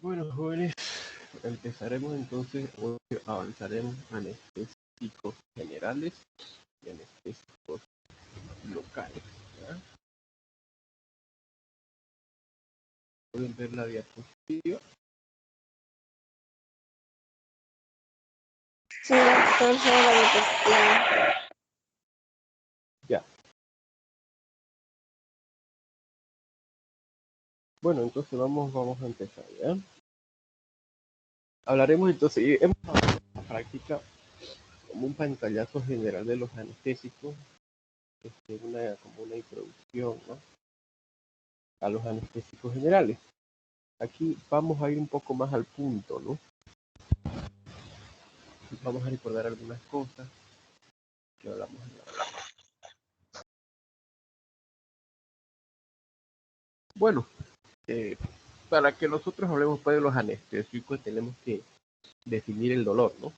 Bueno, jóvenes, empezaremos entonces, hoy avanzaremos a anestésicos generales y anestésicos locales. ¿Ya? Pueden ver la diapositiva. Sí, doctor, solo la diapositiva. Ya. Bueno, entonces vamos a empezar, ¿ya? Hablaremos entonces, hemos hablado en la práctica como un pantallazo general de los anestésicos, como una introducción, ¿no?, a los anestésicos generales. Aquí vamos a ir un poco más al punto, ¿no? Vamos a recordar algunas cosas que hablamos en la práctica. Bueno, para que nosotros hablemos pues de los anestésicos tenemos que definir el dolor, ¿no?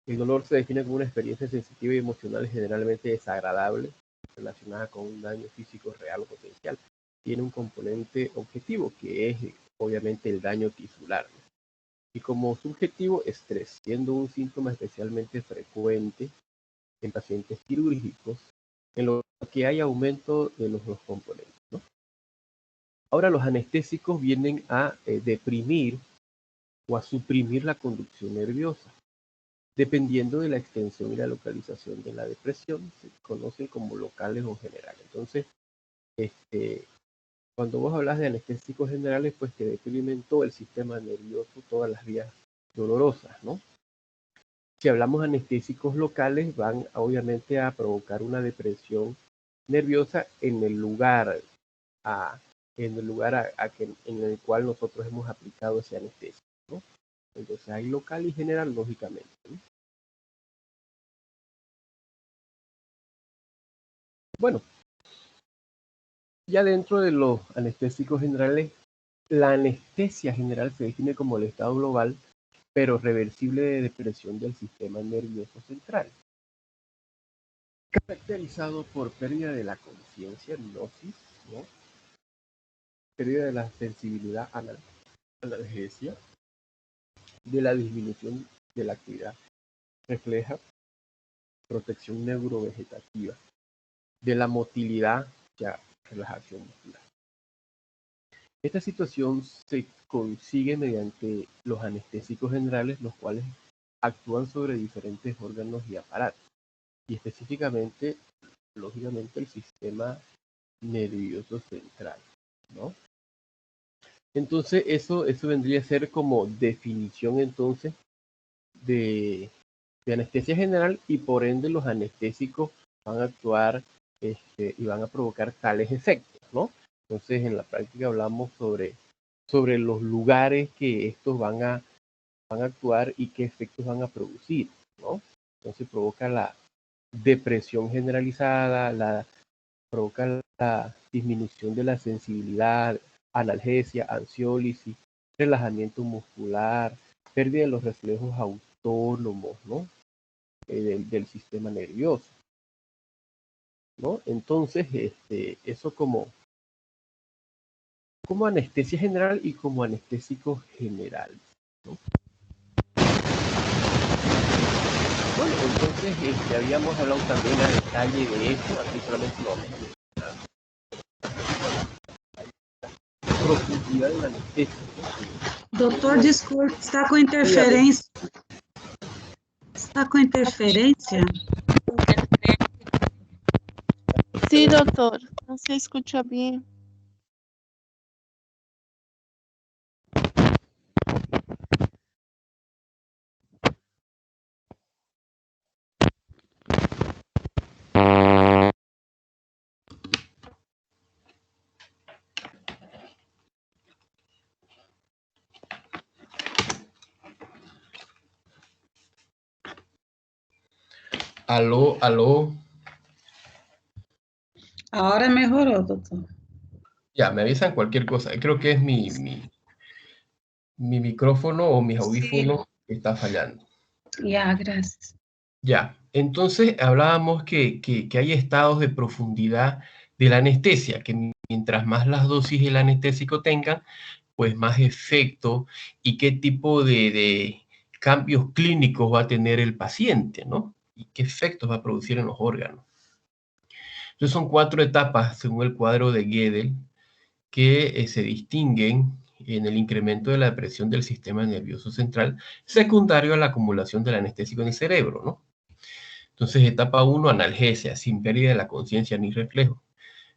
El dolor se define como una experiencia sensitiva y emocional generalmente desagradable relacionada con un daño físico real o potencial. Tiene un componente objetivo que es obviamente el daño tisular, ¿no? Y como subjetivo, estrés, siendo un síntoma especialmente frecuente en pacientes quirúrgicos, en lo que hay aumento de los dos componentes, ¿no? Ahora los anestésicos vienen a deprimir o a suprimir la conducción nerviosa. Dependiendo de la extensión y la localización de la depresión, se conocen como locales o generales. Entonces, cuando vos hablas de anestésicos generales, pues te deprimen todo el sistema nervioso, todas las vías dolorosas, ¿no? Si hablamos de anestésicos locales, van obviamente a provocar una depresión nerviosa en el lugar en el cual nosotros hemos aplicado ese anestésico, ¿no? Entonces hay local y general, lógicamente, ¿no? Bueno, ya dentro de los anestésicos generales, la anestesia general se define como el estado global, pero reversible de depresión del sistema nervioso central, caracterizado por pérdida de la conciencia, gnosis, ¿no?, pérdida de la sensibilidad, analgesia, de la disminución de la actividad refleja, protección neurovegetativa, de la motilidad, ya relajación muscular. Esta situación se consigue mediante los anestésicos generales, los cuales actúan sobre diferentes órganos y aparatos, y específicamente, lógicamente, el sistema nervioso central, ¿no? Entonces, eso vendría a ser como definición entonces de anestesia general, y por ende los anestésicos van a actuar y van a provocar tales efectos, ¿no? Entonces, en la práctica hablamos sobre los lugares que estos van a actuar y qué efectos van a producir, ¿no? Entonces provoca la depresión generalizada, provoca la disminución de la sensibilidad, analgesia, ansiólisis, relajamiento muscular, pérdida de los reflejos autónomos, ¿no?, del sistema nervioso, ¿no? Entonces, eso como anestesia general y como anestésico general, ¿no? Bueno, entonces habíamos hablado también a detalle de eso, aquí solamente lo vamos a mencionar. Profundidad de la anestesia. Doutor, desculpe, está com interferência. Está com interferência? Sí, doctor, no se escucha bien. Aló, aló. Ahora melhorou, doutor. Ya, me avisan cualquier cosa. Creo que es mi micrófono o mis audífonos que está fallando. Ya, gracias. Ya, entonces hablábamos que hay estados de profundidad de la anestesia, que mientras más las dosis del anestésico tengan, pues más efecto y qué tipo de cambios clínicos va a tener el paciente, ¿no? Y qué efectos va a producir en los órganos. Entonces son 4 etapas según el cuadro de Gödel que se distinguen en el incremento de la presión del sistema nervioso central secundario a la acumulación del anestésico en el cerebro, ¿no? Entonces, etapa 1, analgesia, sin pérdida de la conciencia ni reflejo.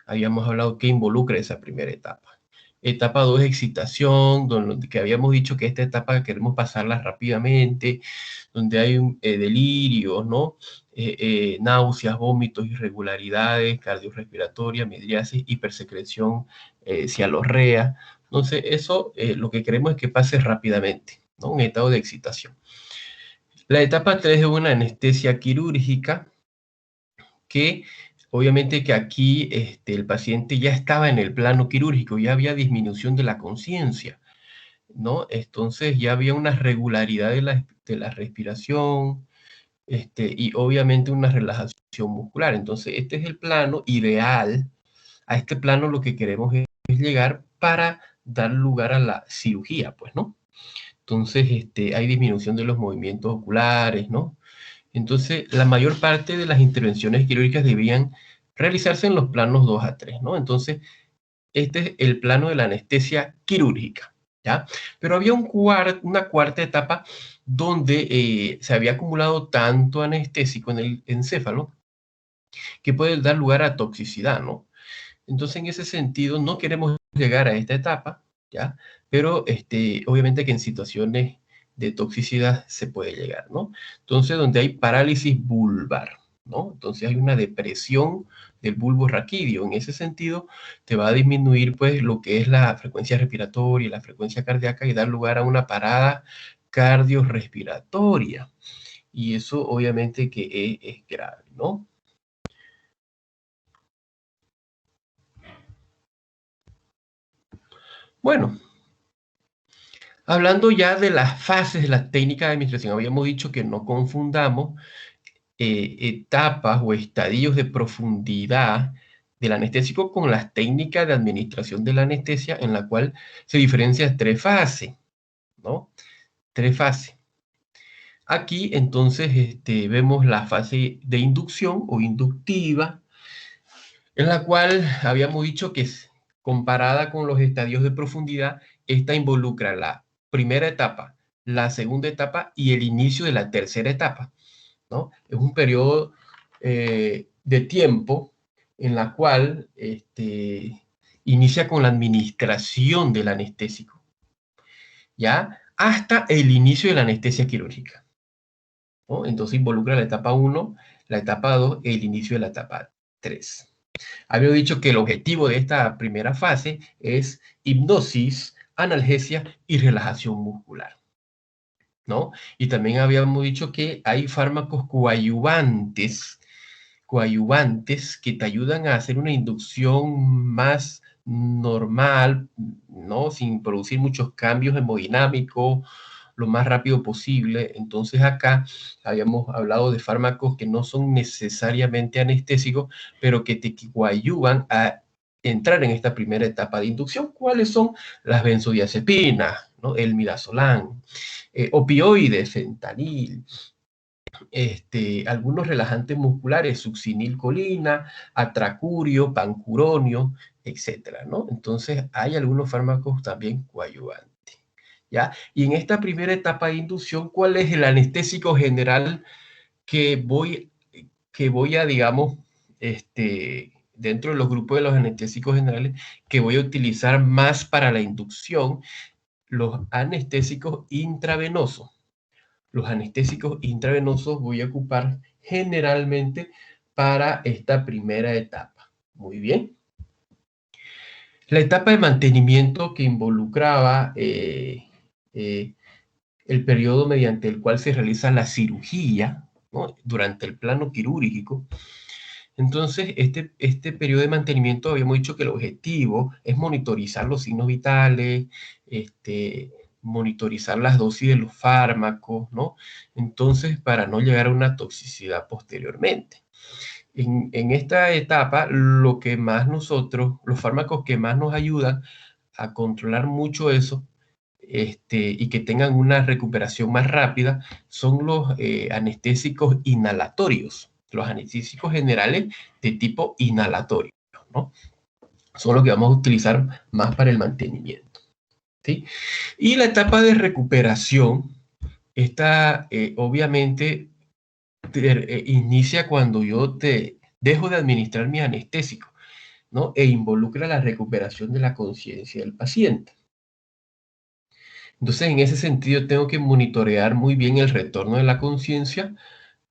Habíamos hablado que involucra esa primera etapa. Etapa 2, excitación, donde que habíamos dicho que esta etapa queremos pasarla rápidamente, donde hay delirios, ¿no? Náuseas, vómitos, irregularidades cardiorrespiratorias, midriasis, hipersecreción, cialorrea. Entonces, eso lo que queremos es que pase rápidamente, ¿no? Un estado de excitación. La etapa 3 es una anestesia quirúrgica que obviamente que aquí el paciente ya estaba en el plano quirúrgico, ya había disminución de la conciencia, ¿no? Entonces ya había una regularidad de la respiración, y obviamente una relajación muscular. Entonces este es el plano ideal. A este plano lo que queremos es llegar para dar lugar a la cirugía, pues, ¿no? Entonces hay disminución de los movimientos oculares, ¿no? Entonces, la mayor parte de las intervenciones quirúrgicas debían realizarse en los planos 2 a 3, ¿no? Entonces, este es el plano de la anestesia quirúrgica, ¿ya? Pero había una cuarta etapa donde se había acumulado tanto anestésico en el encéfalo que puede dar lugar a toxicidad, ¿no? Entonces, en ese sentido, no queremos llegar a esta etapa, ¿ya? Pero obviamente que en situaciones de toxicidad se puede llegar, ¿no? Entonces, donde hay parálisis vulvar, ¿no? Entonces hay una depresión del bulbo raquídeo. En ese sentido, te va a disminuir, pues, lo que es la frecuencia respiratoria y la frecuencia cardíaca y dar lugar a una parada cardiorrespiratoria. Y eso, obviamente, que es grave, ¿no? Bueno, hablando ya de las fases de la técnica de administración, habíamos dicho que no confundamos etapas o estadios de profundidad del anestésico con las técnicas de administración de la anestesia, en la cual se diferencian 3 fases, ¿no? 3 fases. Aquí, entonces, vemos la fase de inducción o inductiva, en la cual habíamos dicho que comparada con los estadios de profundidad, esta involucra la primera etapa, la segunda etapa y el inicio de la tercera etapa, ¿no? Es un periodo de tiempo en la cual inicia con la administración del anestésico, ¿ya? Hasta el inicio de la anestesia quirúrgica, ¿no? Entonces involucra la etapa 1, la etapa 2, el inicio de la etapa 3. Había dicho que el objetivo de esta primera fase es hipnosis, analgesia y relajación muscular, ¿no? Y también habíamos dicho que hay fármacos coadyuvantes que te ayudan a hacer una inducción más normal, ¿no? Sin producir muchos cambios hemodinámicos, lo más rápido posible. Entonces acá habíamos hablado de fármacos que no son necesariamente anestésicos, pero que te coadyuvan a entrar en esta primera etapa de inducción. ¿Cuáles son? Las benzodiazepinas, ¿no? El midazolam, opioides, fentanil, algunos relajantes musculares, succinilcolina, atracurio, pancuronio, etcétera, ¿no? Entonces, hay algunos fármacos también coadyuvantes, ¿ya? Y en esta primera etapa de inducción, ¿cuál es el anestésico general que voy a, digamos, dentro de los grupos de los anestésicos generales, que voy a utilizar más para la inducción? Los anestésicos intravenosos. Los anestésicos intravenosos voy a ocupar generalmente para esta primera etapa. Muy bien. La etapa de mantenimiento que involucraba el periodo mediante el cual se realiza la cirugía, ¿no? Durante el plano quirúrgico. Entonces, este periodo de mantenimiento habíamos dicho que el objetivo es monitorizar los signos vitales, monitorizar las dosis de los fármacos, ¿no? Entonces, para no llegar a una toxicidad posteriormente. En esta etapa, los fármacos que más nos ayudan a controlar mucho eso y que tengan una recuperación más rápida son los anestésicos inhalatorios, los anestésicos generales de tipo inhalatorio, ¿no? Son los que vamos a utilizar más para el mantenimiento, ¿sí? Y la etapa de recuperación, esta obviamente inicia cuando yo te dejo de administrar mi anestésico, ¿no? E involucra la recuperación de la conciencia del paciente. Entonces, en ese sentido, tengo que monitorear muy bien el retorno de la conciencia,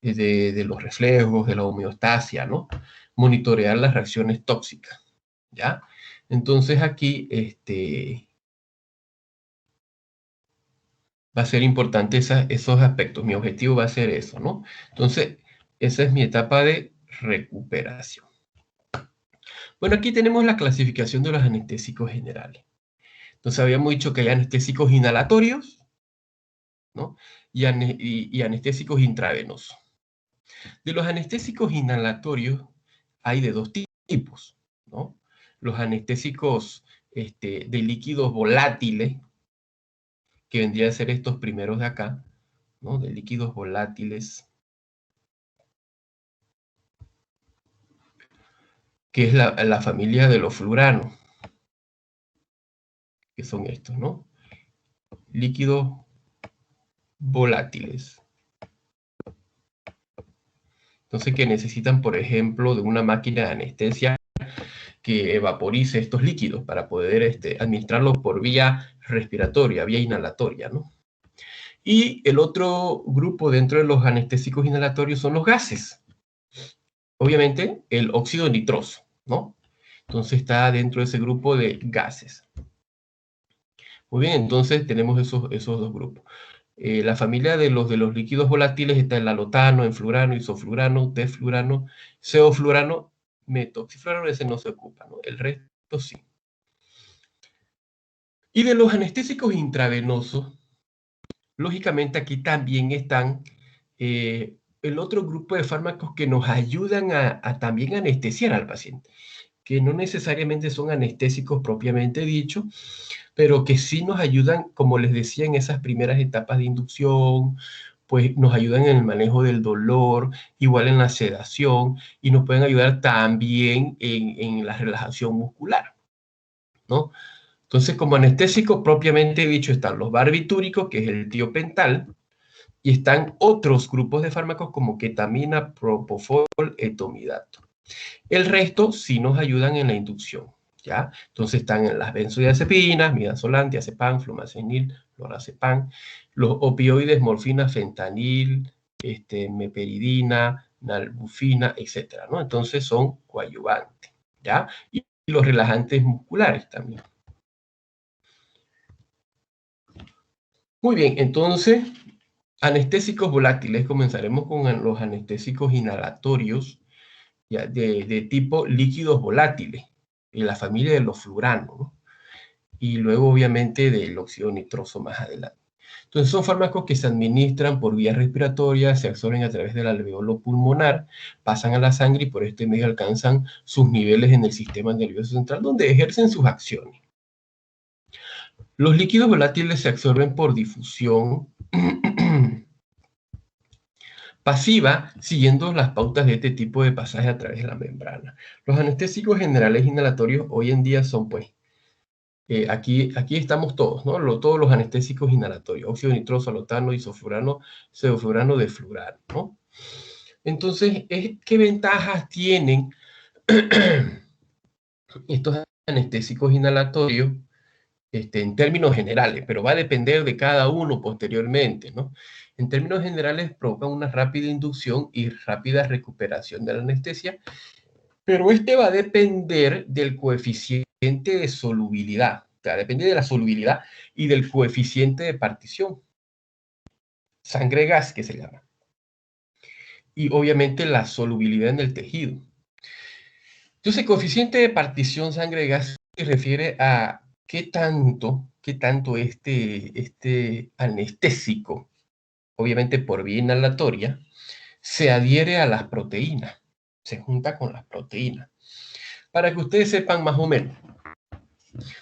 de los reflejos, de la homeostasia, ¿no? Monitorear las reacciones tóxicas, ¿ya? Entonces, aquí, va a ser importante esos aspectos. Mi objetivo va a ser eso, ¿no? Entonces, esa es mi etapa de recuperación. Bueno, aquí tenemos la clasificación de los anestésicos generales. Entonces, habíamos dicho que hay anestésicos inhalatorios, ¿no? Y anestésicos intravenosos. De los anestésicos inhalatorios hay de dos tipos, ¿no? Los anestésicos de líquidos volátiles, que vendrían a ser estos primeros de acá, ¿no? De líquidos volátiles, que es la familia de los fluораnos, que son estos, ¿no? Líquidos volátiles. Entonces, que necesitan, por ejemplo, de una máquina de anestesia que evaporice estos líquidos para poder administrarlos por vía respiratoria, vía inhalatoria, ¿no? Y el otro grupo dentro de los anestésicos inhalatorios son los gases. Obviamente, el óxido nitroso, ¿no? Entonces está dentro de ese grupo de gases. Muy bien, entonces tenemos esos dos grupos. La familia de los líquidos volátiles está el alotano, enfluorano, isofluorano, tefluorano, ceofluorano, metoxifluorano, ese no se ocupa, ¿no? El resto sí. Y de los anestésicos intravenosos, lógicamente aquí también están el otro grupo de fármacos que nos ayudan a también anestesiar al paciente, que no necesariamente son anestésicos propiamente dicho, pero que sí nos ayudan, como les decía, en esas primeras etapas de inducción, pues nos ayudan en el manejo del dolor, igual en la sedación, y nos pueden ayudar también en la relajación muscular, ¿no? Entonces, como anestésico propiamente dicho, están los barbitúricos, que es el tiopental, y están otros grupos de fármacos como ketamina, propofol, etomidato. El resto sí nos ayudan en la inducción, ¿ya? Entonces están en las benzodiazepinas, midazolam, diazepam, flumazenil, lorazepam, los opioides, morfina, fentanil, meperidina, nalbufina, etcétera, ¿no? Entonces son coadyuvantes, ¿ya? Y los relajantes musculares también. Muy bien, entonces, anestésicos volátiles, comenzaremos con los anestésicos inhalatorios, ¿ya? De tipo líquidos volátiles, en la familia de los fluораnos, ¿no? Y luego obviamente del óxido nitroso más adelante. Entonces son fármacos que se administran por vía respiratoria, se absorben a través del alveolo pulmonar, pasan a la sangre y por este medio alcanzan sus niveles en el sistema nervioso central, donde ejercen sus acciones. Los líquidos volátiles se absorben por difusión pasiva, siguiendo las pautas de este tipo de pasaje a través de la membrana. Los anestésicos generales inhalatorios hoy en día son, pues, aquí estamos todos, ¿no? Todos los anestésicos inhalatorios, óxido nitroso, alotano, isofluorano, ceofluorano, defluorano, ¿no? Entonces, ¿qué ventajas tienen estos anestésicos inhalatorios en términos generales? Pero va a depender de cada uno posteriormente, ¿no? En términos generales, provocan una rápida inducción y rápida recuperación de la anestesia, pero va a depender del coeficiente de solubilidad. O sea, depende de la solubilidad y del coeficiente de partición. Sangre-gas, que se llama. Y obviamente la solubilidad en el tejido. Entonces, el coeficiente de partición sangre-gas se refiere a qué tanto este anestésico, obviamente por vía inhalatoria, se adhiere a las proteínas, se junta con las proteínas. Para que ustedes sepan más o menos,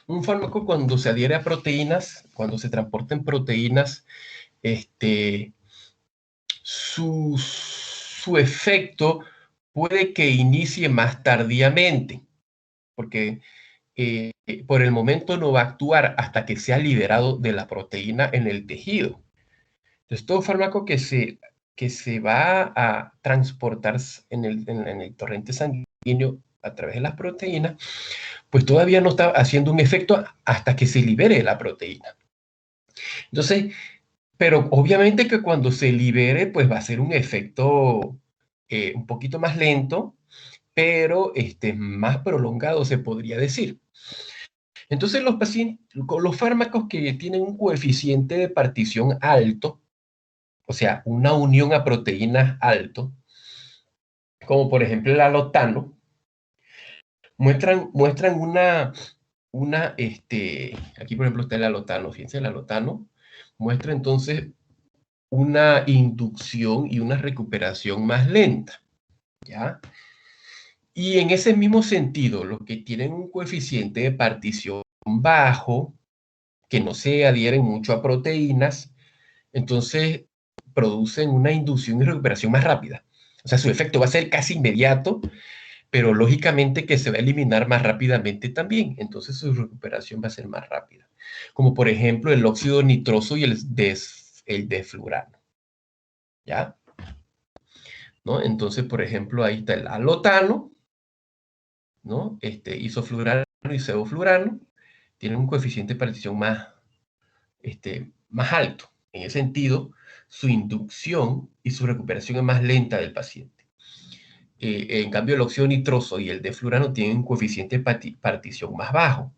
Un fármaco cuando se adhiere a proteínas, cuando se transportan proteínas, su efecto puede que inicie más tardíamente, porque por el momento no va a actuar hasta que sea liberado de la proteína en el tejido. Entonces, todo fármaco que se va a transportar en el torrente sanguíneo a través de las proteínas, pues todavía no está haciendo un efecto hasta que se libere la proteína. Entonces, pero obviamente que cuando se libere, pues va a ser un efecto un poquito más lento, pero más prolongado, se podría decir. Entonces, los pacientes, con los fármacos que tienen un coeficiente de partición alto, o sea, una unión a proteínas alto, como por ejemplo el alotano, muestran aquí por ejemplo está el alotano, fíjense, el alotano muestra entonces una inducción y una recuperación más lenta, ¿ya? Y en ese mismo sentido, los que tienen un coeficiente de partición bajo, que no se adhieren mucho a proteínas, entonces producen una inducción y recuperación más rápida. O sea, su efecto va a ser casi inmediato, pero lógicamente que se va a eliminar más rápidamente también. Entonces su recuperación va a ser más rápida. Como por ejemplo el óxido nitroso y el desflurano. ¿Ya? ¿No? Entonces, por ejemplo, ahí está el alotano, ¿no? Isoflurano y sevoflurano tienen un coeficiente de partición más alto. En ese sentido, su inducción y su recuperación es más lenta del paciente. En cambio, el óxido nitroso y el desflurano tienen un coeficiente de partición más bajo.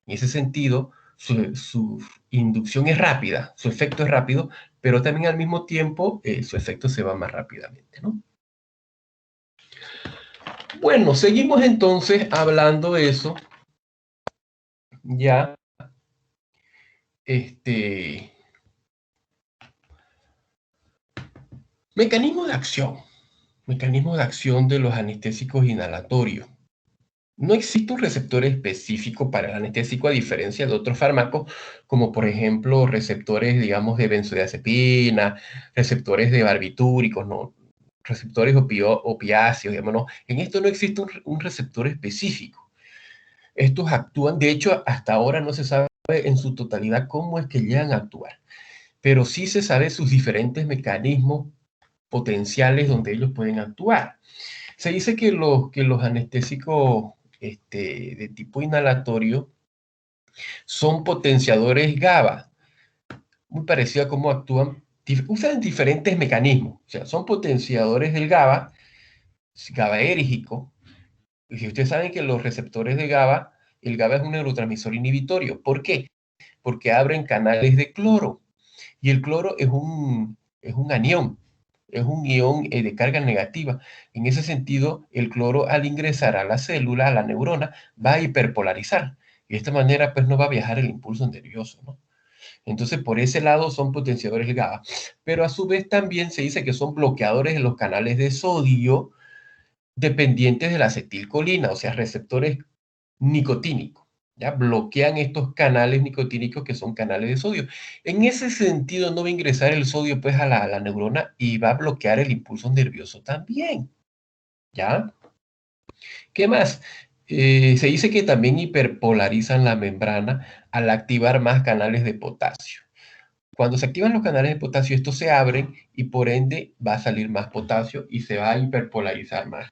En ese sentido, su inducción es rápida, su efecto es rápido, pero también al mismo tiempo su efecto se va más rápidamente, ¿no? Bueno, seguimos entonces hablando de eso. Ya, mecanismo de acción. Mecanismo de acción de los anestésicos inhalatorios. No existe un receptor específico para el anestésico a diferencia de otros fármacos, como por ejemplo receptores, digamos, de benzodiazepina, receptores de barbitúricos, ¿no? Receptores opiáceos, digamos, ¿no? En esto no existe un receptor específico. Estos actúan, de hecho, hasta ahora no se sabe en su totalidad cómo es que llegan a actuar, pero sí se sabe sus diferentes mecanismos potenciales donde ellos pueden actuar. Se dice que los anestésicos de tipo inhalatorio son potenciadores GABA, muy parecido a cómo actúan, usan diferentes mecanismos, o sea, son potenciadores del GABA, GABAérgico, y si ustedes saben que los receptores de GABA, el GABA es un neurotransmisor inhibitorio. ¿Por qué? Porque abren canales de cloro, y el cloro es un anión, es un ion de carga negativa. En ese sentido, el cloro al ingresar a la célula, a la neurona, va a hiperpolarizar. Y de esta manera, pues no va a viajar el impulso nervioso, ¿no? Entonces, por ese lado son potenciadores del GABA. Pero a su vez también se dice que son bloqueadores de los canales de sodio dependientes de la acetilcolina, o sea, receptores nicotínicos. ¿Ya? Bloquean estos canales nicotínicos que son canales de sodio. En ese sentido, no va a ingresar el sodio pues, a la neurona y va a bloquear el impulso nervioso también. ¿Ya? ¿Qué más? Se dice que también hiperpolarizan la membrana al activar más canales de potasio. Cuando se activan los canales de potasio, estos se abren y por ende va a salir más potasio y se va a hiperpolarizar más.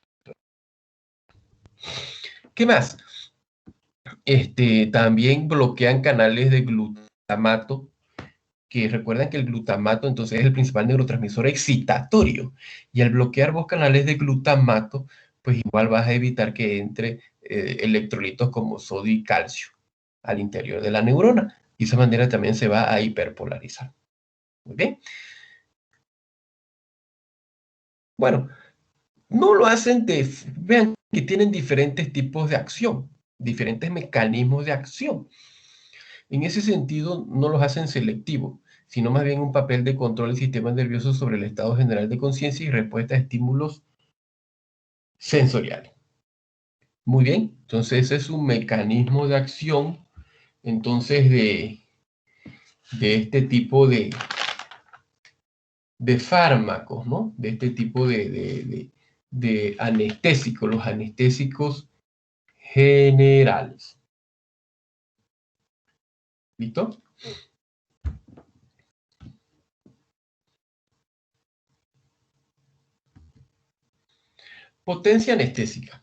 ¿Qué más? También bloquean canales de glutamato, que recuerdan que el glutamato entonces es el principal neurotransmisor excitatorio, y al bloquear vos canales de glutamato, pues igual vas a evitar que entre electrolitos como sodio y calcio al interior de la neurona, y de esa manera también se va a hiperpolarizar. Muy bien. Bueno, no lo hacen vean que tienen diferentes tipos de acción, diferentes mecanismos de acción. En ese sentido, no los hacen selectivos, sino más bien un papel de control del sistema nervioso sobre el estado general de conciencia y respuesta a estímulos sensoriales. Muy bien, entonces ese es un mecanismo de acción entonces de este tipo de fármacos, ¿no? De este tipo de anestésicos, los anestésicos generales. ¿Listo? Potencia anestésica.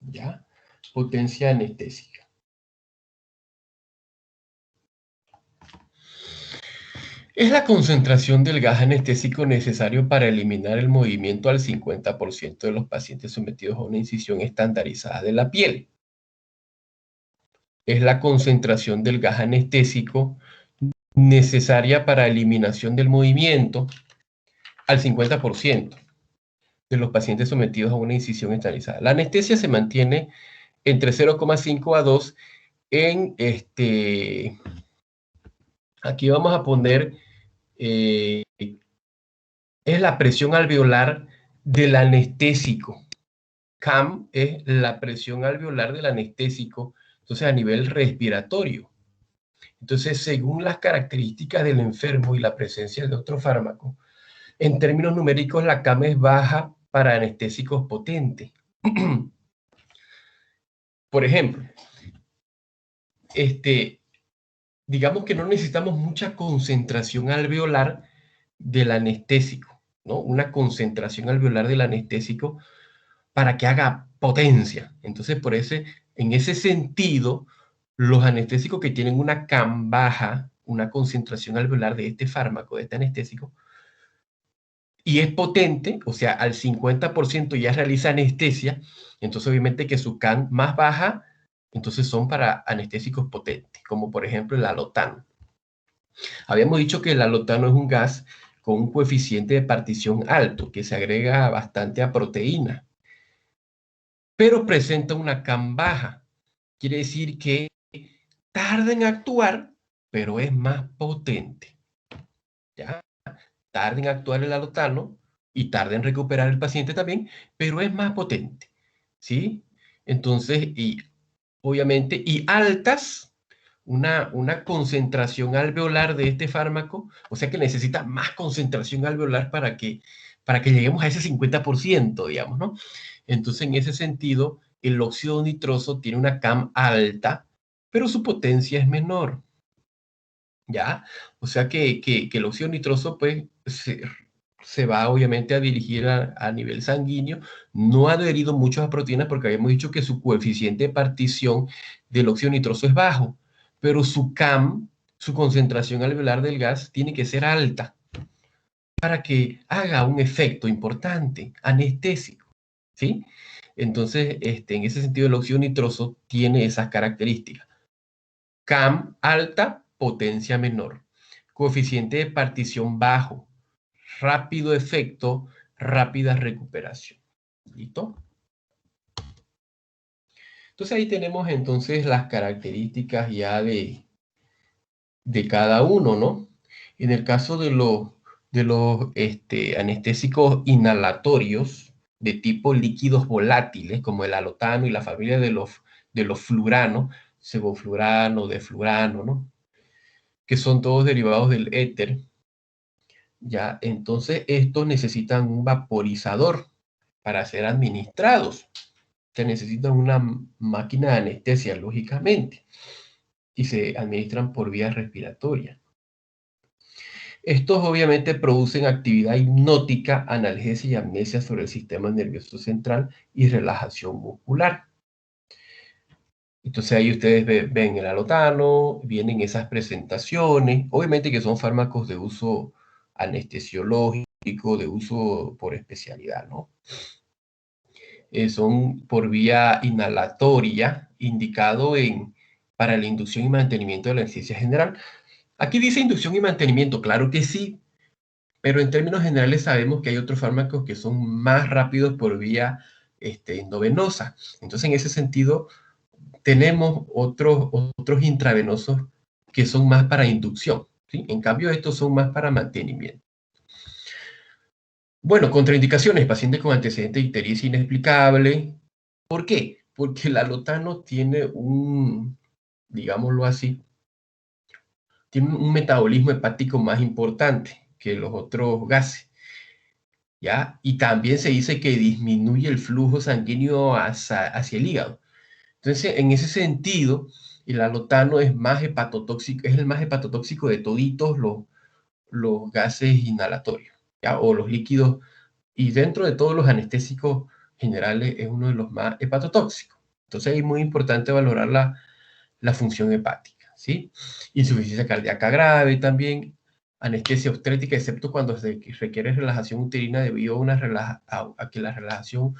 ¿Ya? Potencia anestésica. Es la concentración del gas anestésico necesario para eliminar el movimiento al 50% de los pacientes sometidos a una incisión estandarizada de la piel. Es la concentración del gas anestésico necesaria para eliminación del movimiento al 50% de los pacientes sometidos a una incisión estandarizada. La anestesia se mantiene entre 0,5 a 2 en aquí vamos a poner, es la presión alveolar del anestésico. CAM es la presión alveolar del anestésico, entonces a nivel respiratorio. Entonces, según las características del enfermo y la presencia de otro fármaco, en términos numéricos la CAM es baja para anestésicos potentes. Por ejemplo, digamos que no necesitamos mucha concentración alveolar del anestésico, ¿no? Una concentración alveolar del anestésico para que haga potencia. Entonces, en ese sentido, los anestésicos que tienen una CAM baja, una concentración alveolar de este fármaco, de este anestésico, y es potente, o sea, al 50% ya realiza anestesia, entonces obviamente que su CAM más baja, entonces son para anestésicos potentes, como por ejemplo el alotano. Habíamos dicho que el alotano es un gas con un coeficiente de partición alto, que se agrega bastante a proteína, pero presenta una CAM baja. Quiere decir que tarda en actuar, pero es más potente. ¿Ya? Tarda en actuar el alotano y tarda en recuperar el paciente también, pero es más potente. ¿Sí? Entonces, y obviamente, y altas, una concentración alveolar de este fármaco, o sea que necesita más concentración alveolar para que lleguemos a ese 50%, digamos, ¿no? Entonces, en ese sentido, el óxido nitroso tiene una CAM alta, pero su potencia es menor, ¿ya? O sea que el óxido nitroso, pues, se va obviamente a dirigir a nivel sanguíneo, no ha adherido mucho a proteínas porque habíamos dicho que su coeficiente de partición del óxido nitroso es bajo, pero su CAM, su concentración alveolar del gas, tiene que ser alta para que haga un efecto importante, anestésico, ¿sí? Entonces, en ese sentido, el óxido nitroso tiene esas características. CAM alta, potencia menor. Coeficiente de partición bajo. Rápido efecto, rápida recuperación. ¿Listo? Entonces ahí tenemos entonces las características ya de cada uno, ¿no? En el caso de los anestésicos inhalatorios de tipo líquidos volátiles, como el alotano y la familia de los fluranos, sevoflurano, deflurano, ¿no? Que son todos derivados del éter, ¿ya? Entonces estos necesitan un vaporizador para ser administrados. Se necesita una máquina de anestesia, lógicamente, y se administran por vía respiratoria. Estos obviamente producen actividad hipnótica, analgesia y amnesia sobre el sistema nervioso central y relajación muscular. Entonces ahí ustedes ven el alotano, vienen esas presentaciones, obviamente que son fármacos de uso anestesiológico, de uso por especialidad, ¿no? Son por vía inhalatoria, indicado para la inducción y mantenimiento de la anestesia general. Aquí dice inducción y mantenimiento, claro que sí, pero en términos generales sabemos que hay otros fármacos que son más rápidos por vía endovenosa. Entonces, en ese sentido, tenemos otros intravenosos que son más para inducción, ¿sí? En cambio, estos son más para mantenimiento. Bueno, contraindicaciones, pacientes con antecedente de ictericia inexplicable. ¿Por qué? Porque el alotano tiene un digámoslo así, tiene un metabolismo hepático más importante que los otros gases, ¿ya? Y también se dice que disminuye el flujo sanguíneo hacia el hígado. Entonces, en ese sentido, el alotano es más hepatotóxico, es el más hepatotóxico de toditos los gases inhalatorios, ¿ya? O los líquidos, y dentro de todos los anestésicos generales es uno de los más hepatotóxicos. Entonces, es muy importante valorar la función hepática, ¿sí? Insuficiencia cardíaca grave también, anestesia obstétrica, excepto cuando se requiere relajación uterina debido a que la relajación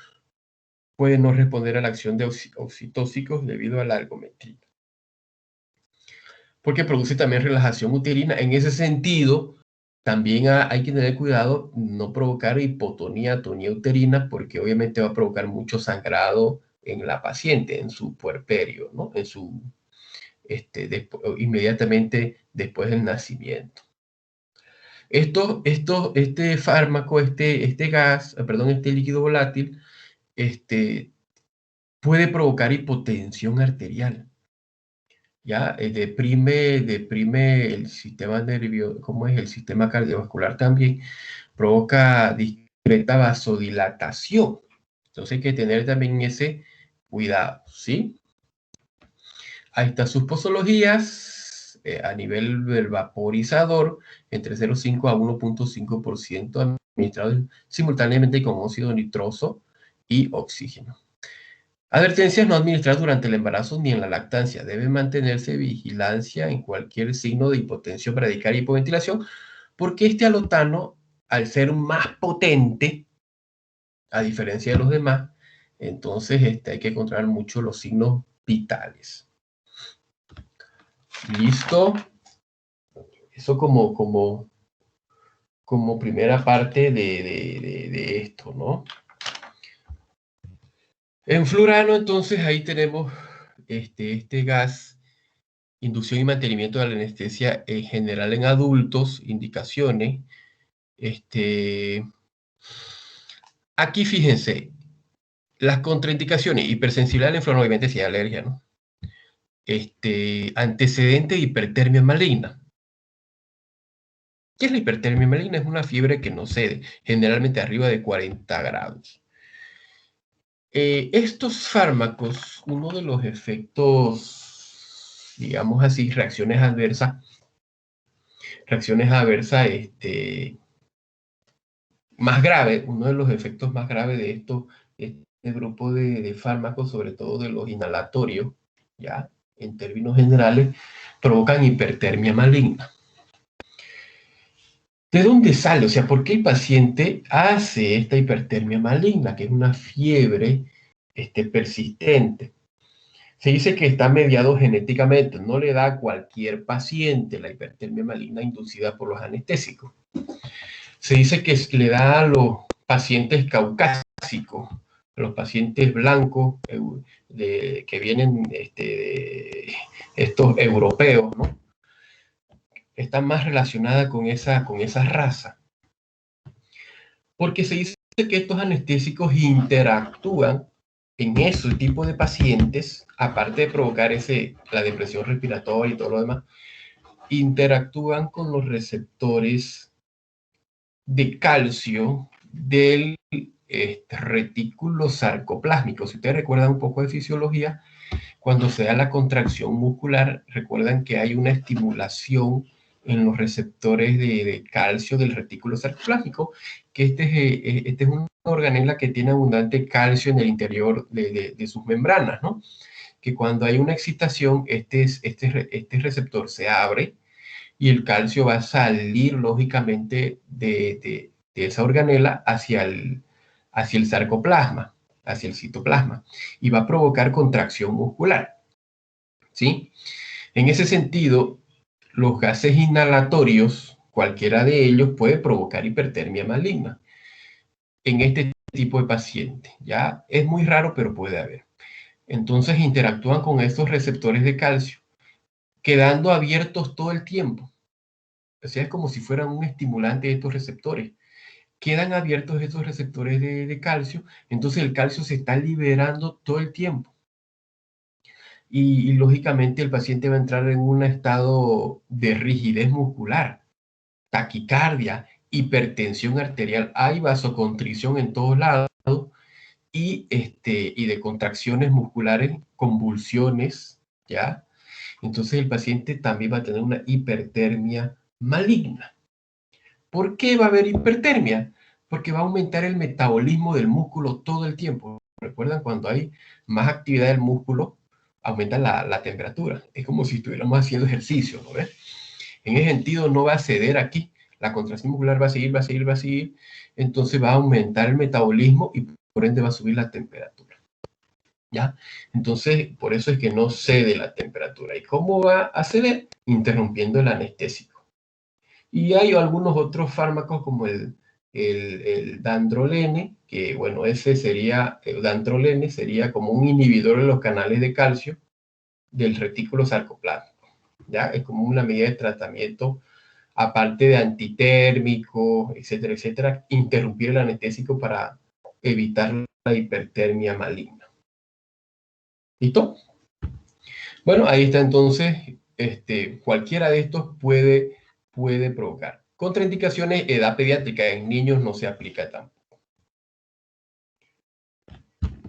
puede no responder a la acción de oxitóxicos debido a la ergometría. Porque produce también relajación uterina. En ese sentido, también hay que tener cuidado no provocar hipotonía, atonía uterina, porque obviamente va a provocar mucho sangrado en la paciente, en su puerperio, ¿no? En su, inmediatamente después del nacimiento. Este fármaco, este gas, perdón, este líquido volátil, puede provocar hipotensión arterial. Ya deprime el sistema nervioso, ¿cómo es? El sistema cardiovascular también, provoca discreta vasodilatación. Entonces hay que tener también ese cuidado, ¿sí? Ahí están sus posologías a nivel del vaporizador, entre 0,5 a 1,5% administrado simultáneamente con óxido nitroso y oxígeno. Advertencias: no administrar durante el embarazo ni en la lactancia. Debe mantenerse vigilancia en cualquier signo de hipotensión bradicardia y hipoventilación, porque este alotano, al ser más potente, a diferencia de los demás, entonces hay que controlar mucho los signos vitales. ¿Listo? Eso como primera parte de esto, ¿no? En fluorano, entonces, ahí tenemos este gas, inducción y mantenimiento de la anestesia en general en adultos, indicaciones. Aquí fíjense, las contraindicaciones: hipersensibilidad al influorano, obviamente si hay alergia, ¿no? Antecedente de hipertermia maligna. ¿Qué es la hipertermia maligna? Es una fiebre que no cede, generalmente arriba de 40 grados. Estos fármacos, uno de los efectos, digamos así, reacciones adversas, más graves, uno de los efectos más graves de este grupo de fármacos, sobre todo de los inhalatorios, ya, en términos generales, provocan hipertermia maligna. ¿De dónde sale? O sea, ¿por qué el paciente hace esta hipertermia maligna, que es una fiebre persistente? Se dice que está mediado genéticamente, no le da a cualquier paciente la hipertermia maligna inducida por los anestésicos. Se dice que le da a los pacientes caucásicos, a los pacientes blancos que vienen de estos europeos, ¿no? Está más relacionada con esa raza. Porque se dice que estos anestésicos interactúan en ese tipo de pacientes, aparte de provocar la depresión respiratoria y todo lo demás, interactúan con los receptores de calcio del retículo sarcoplásmico. Si ustedes recuerdan un poco de fisiología, cuando se da la contracción muscular, recuerdan que hay una estimulación en los receptores de calcio del retículo sarcoplásmico, que este es una organela que tiene abundante calcio en el interior de sus membranas, ¿no? Que cuando hay una excitación, este receptor se abre y el calcio va a salir lógicamente de esa organela hacia el sarcoplasma, hacia el citoplasma, y va a provocar contracción muscular, ¿sí? En ese sentido, los gases inhalatorios, cualquiera de ellos, puede provocar hipertermia maligna en este tipo de pacientes. Ya es muy raro, pero puede haber. Entonces interactúan con estos receptores de calcio, quedando abiertos todo el tiempo. O sea, es como si fueran un estimulante de estos receptores. Quedan abiertos estos receptores de calcio, entonces el calcio se está liberando todo el tiempo. y lógicamente el paciente va a entrar en un estado de rigidez muscular, taquicardia, hipertensión arterial, hay vasoconstricción en todos lados y de contracciones musculares, convulsiones, ¿ya? Entonces el paciente también va a tener una hipertermia maligna. ¿Por qué va a haber hipertermia? Porque va a aumentar el metabolismo del músculo todo el tiempo. ¿Recuerdan? Cuando hay más actividad del músculo, aumenta la temperatura. Es como si estuviéramos haciendo ejercicio, ¿no ves? En ese sentido, no va a ceder aquí. La contracción muscular va a seguir, va a seguir, va a seguir. Entonces va a aumentar el metabolismo y por ende va a subir la temperatura. ¿Ya? Entonces, por eso es que no cede la temperatura. ¿Y cómo va a ceder? Interrumpiendo el anestésico. Y hay algunos otros fármacos como el dandrolene, que bueno, ese sería, el dandrolene sería como un inhibidor de los canales de calcio del retículo sarcoplámico. ¿Ya? Es como una medida de tratamiento, aparte de antitérmico, etcétera, etcétera, interrumpir el anestésico para evitar la hipertermia maligna. ¿Listo? Bueno, ahí está entonces, cualquiera de estos puede provocar. Contraindicaciones, edad pediátrica, en niños no se aplica tampoco.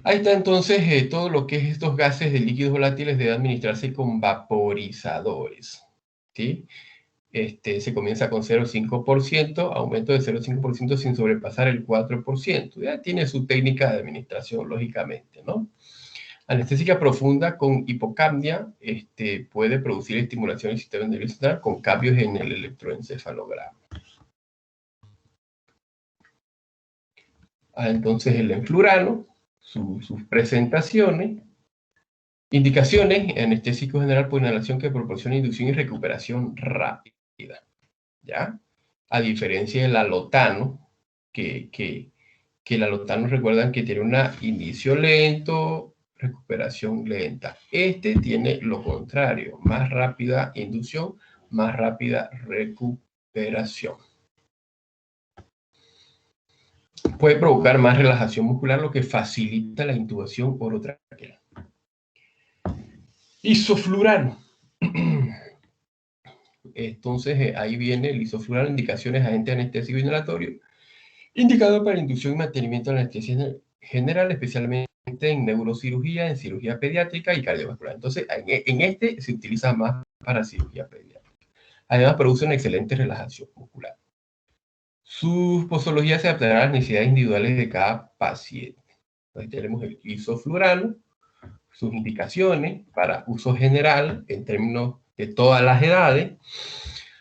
Ahí está entonces todo lo que es estos gases de líquidos volátiles debe administrarse con vaporizadores, ¿sí? Se comienza con 0,5%, aumento de 0,5% sin sobrepasar el 4%. Ya tiene su técnica de administración, lógicamente, ¿no? Anestésica profunda con hipocapnia puede producir estimulación del sistema nervioso central con cambios en el electroencefalograma. Entonces el enflurano, sus presentaciones, indicaciones, anestésico general por inhalación que proporciona inducción y recuperación rápida, ¿ya? A diferencia del alotano, que el alotano, recuerdan que tiene un inicio lento, recuperación lenta. Este tiene lo contrario, más rápida inducción, más rápida recuperación. Puede provocar más relajación muscular, lo que facilita la intubación orotraqueal. Isoflurano. Entonces, ahí viene el isoflurano, indicaciones, agente anestésico inhalatorio, indicado para inducción y mantenimiento de la anestesia general, especialmente en neurocirugía, en cirugía pediátrica y cardiovascular. Entonces, en este se utiliza más para cirugía pediátrica. Además, produce una excelente relajación muscular. Su posología se adaptará a las necesidades individuales de cada paciente. Entonces, tenemos el isoflurano, sus indicaciones para uso general en términos de todas las edades,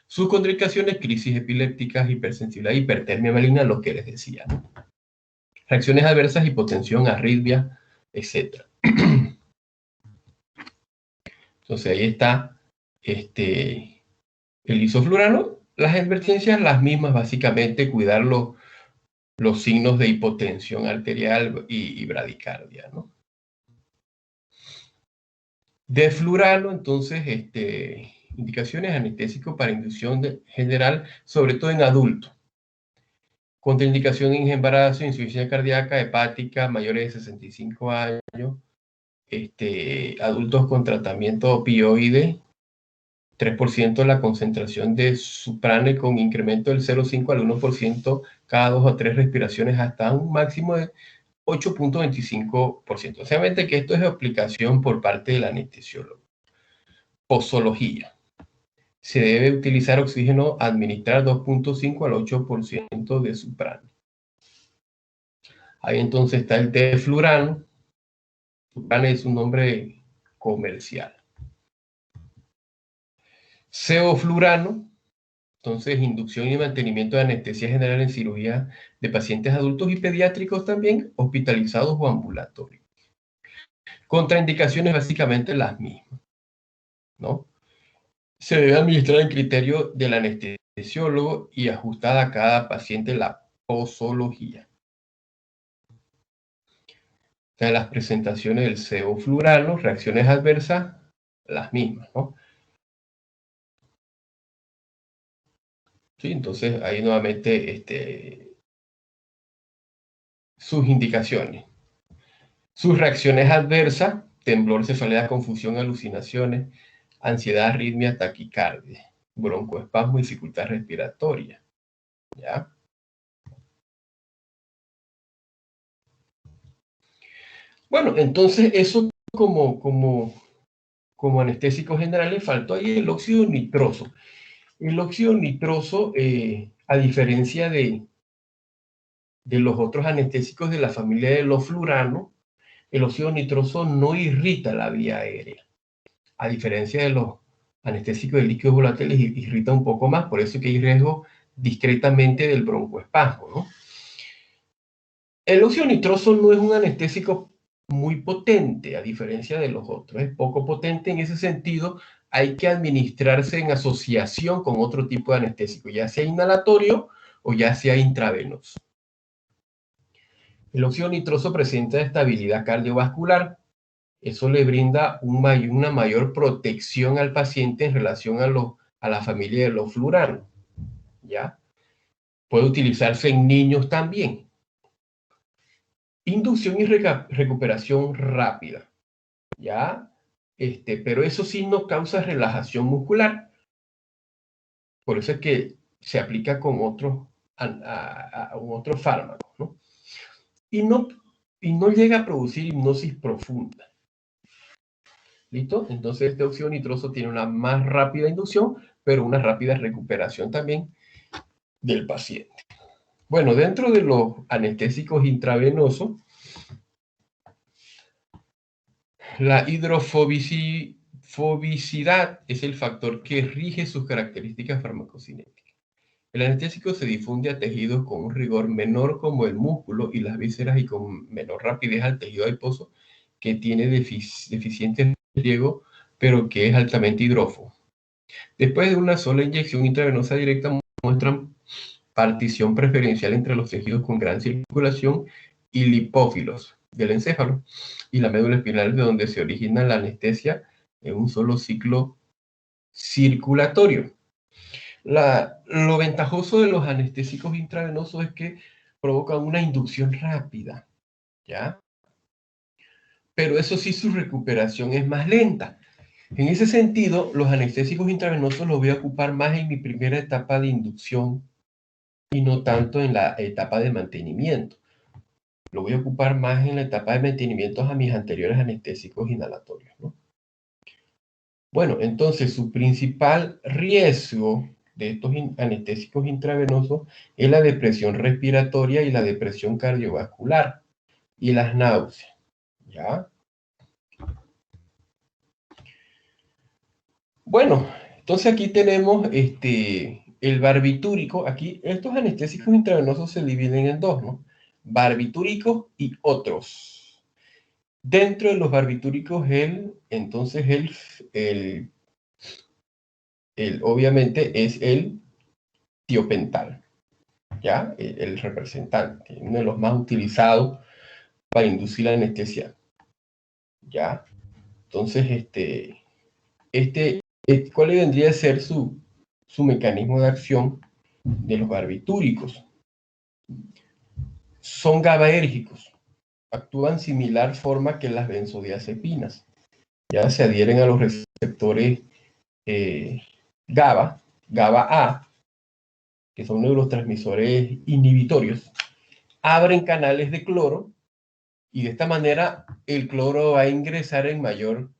sus contraindicaciones, crisis epilépticas, hipersensibilidad, hipertermia maligna, lo que les decía, ¿no? Reacciones adversas, hipotensión, arritmia, etc. Entonces ahí está el isoflurano. Las advertencias, las mismas, básicamente, cuidar los signos de hipotensión arterial y bradicardia, ¿no? Deflurano, entonces, indicaciones anestésico para inducción general, sobre todo en adultos. Contraindicación en embarazo, insuficiencia cardíaca, hepática, mayores de 65 años, adultos con tratamiento opioide, 3% la concentración de suprane con incremento del 0,5 al 1% cada 2 o 3 respiraciones hasta un máximo de 8,25%. Obviamente que esto es aplicación por parte del anestesiólogo. Posología. Se debe utilizar oxígeno, administrar 2,5 al 8% de suprane. Ahí entonces está el deflurano. Suprane es un nombre comercial. Sevoflurano, entonces inducción y mantenimiento de anestesia general en cirugía de pacientes adultos y pediátricos también, hospitalizados o ambulatorios. Contraindicaciones básicamente las mismas, ¿no? Se debe administrar en criterio del anestesiólogo y ajustada a cada paciente la posología. Las presentaciones del sevoflurano, reacciones adversas, las mismas, ¿no? Sí, entonces ahí nuevamente sus indicaciones. Sus reacciones adversas, temblor, cefalea, confusión, alucinaciones, ansiedad, arritmia, taquicardia, broncoespasmo y dificultad respiratoria. ¿Ya? Bueno, entonces eso como anestésico general le faltó ahí el óxido nitroso. El óxido nitroso, a diferencia de los otros anestésicos de la familia de los fluranos, el óxido nitroso no irrita la vía aérea. A diferencia de los anestésicos de líquidos volátiles, irrita un poco más, por eso que hay riesgo discretamente del broncoespasmo, ¿no? El óxido nitroso no es un anestésico muy potente, a diferencia de los otros. Es poco potente en ese sentido. Hay que administrarse en asociación con otro tipo de anestésico, ya sea inhalatorio o ya sea intravenoso. El óxido nitroso presenta estabilidad cardiovascular. Eso le brinda una mayor protección al paciente en relación a la familia de los fluranos. ¿Ya? Puede utilizarse en niños también. Inducción y recuperación rápida, ¿ya? Pero eso sí no causa relajación muscular. Por eso es que se aplica con otros fármacos, ¿no? Y no llega a producir hipnosis profunda. ¿Listo? Entonces este óxido nitroso tiene una más rápida inducción, pero una rápida recuperación también del paciente. Bueno, dentro de los anestésicos intravenosos, la hidrofobicidad es el factor que rige sus características farmacocinéticas. El anestésico se difunde a tejidos con un rigor menor como el músculo y las vísceras y con menor rapidez al tejido adiposo que tiene deficiente riego, pero que es altamente hidrófobo. Después de una sola inyección intravenosa directa muestran partición preferencial entre los tejidos con gran circulación y lipófilos del encéfalo y la médula espinal, de donde se origina la anestesia en un solo ciclo circulatorio. Lo ventajoso de los anestésicos intravenosos es que provocan una inducción rápida, ¿ya? Pero eso sí, su recuperación es más lenta. En ese sentido, los anestésicos intravenosos los voy a ocupar más en mi primera etapa de inducción y no tanto en la etapa de mantenimiento. Lo voy a ocupar más en la etapa de mantenimiento a mis anteriores anestésicos inhalatorios, ¿no? Bueno, entonces su principal riesgo de estos anestésicos intravenosos es la depresión respiratoria y la depresión cardiovascular y las náuseas, ¿ya? Bueno, entonces aquí tenemos el barbitúrico. Aquí estos anestésicos intravenosos se dividen en dos, ¿no? Barbitúricos y otros. Dentro de los barbitúricos, obviamente es el tiopental, ¿ya? El representante, uno de los más utilizados para inducir la anestesia, ¿ya? Entonces, ¿cuál vendría a ser su mecanismo de acción de los barbitúricos? Son GABAérgicos, actúan similar forma que las benzodiazepinas, ya se adhieren a los receptores GABA A, que son neurotransmisores inhibitorios, abren canales de cloro y de esta manera el cloro va a ingresar en mayor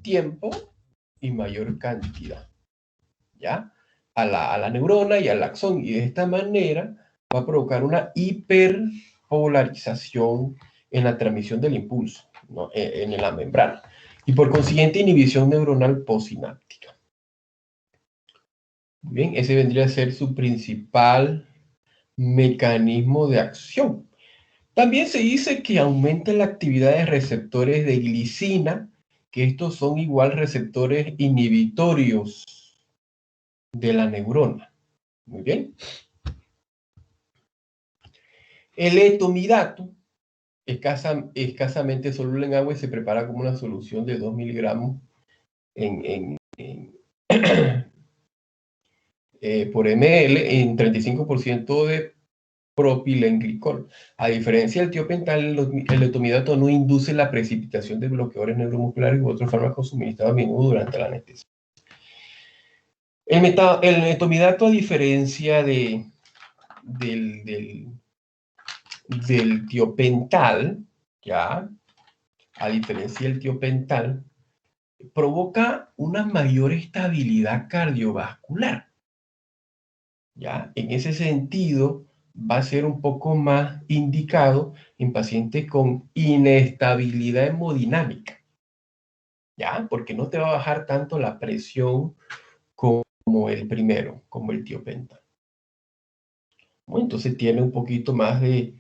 tiempo y mayor cantidad, ¿ya? A la neurona y al axón, y de esta manera va a provocar una hiperpolarización en la transmisión del impulso, ¿no? en la membrana, y por consiguiente inhibición neuronal postsináptica. Bien, ese vendría a ser su principal mecanismo de acción. También se dice que aumenta la actividad de receptores de glicina, que estos son igual receptores inhibitorios de la neurona. Muy bien. El etomidato, escasamente soluble en agua y se prepara como una solución de 2 miligramos por ml en 35% de propilenglicol. A diferencia del tiopental, el etomidato no induce la precipitación de bloqueadores neuromusculares u otros fármacos suministrados a menudo durante la anestesia. El etomidato, a diferencia del tiopental, ¿ya? A diferencia del tiopental, provoca una mayor estabilidad cardiovascular, ¿ya? En ese sentido, va a ser un poco más indicado en pacientes con inestabilidad hemodinámica, ¿ya? Porque no te va a bajar tanto la presión como el primero, como el tiopental. Bueno, entonces tiene un poquito más de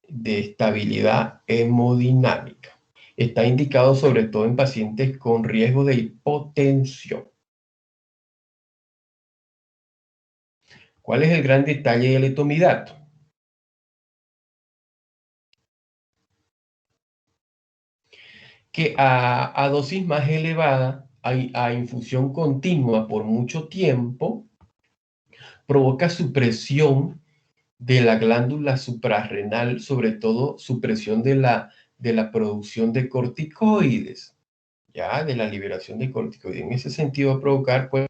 estabilidad hemodinámica. Está indicado sobre todo en pacientes con riesgo de hipotensión. ¿Cuál es el gran detalle del etomidato? Que a dosis más elevada, a infusión continua por mucho tiempo, provoca supresión de la glándula suprarrenal, sobre todo supresión de la producción de corticoides, ¿ya? De la liberación de corticoides. En ese sentido va a provocar pues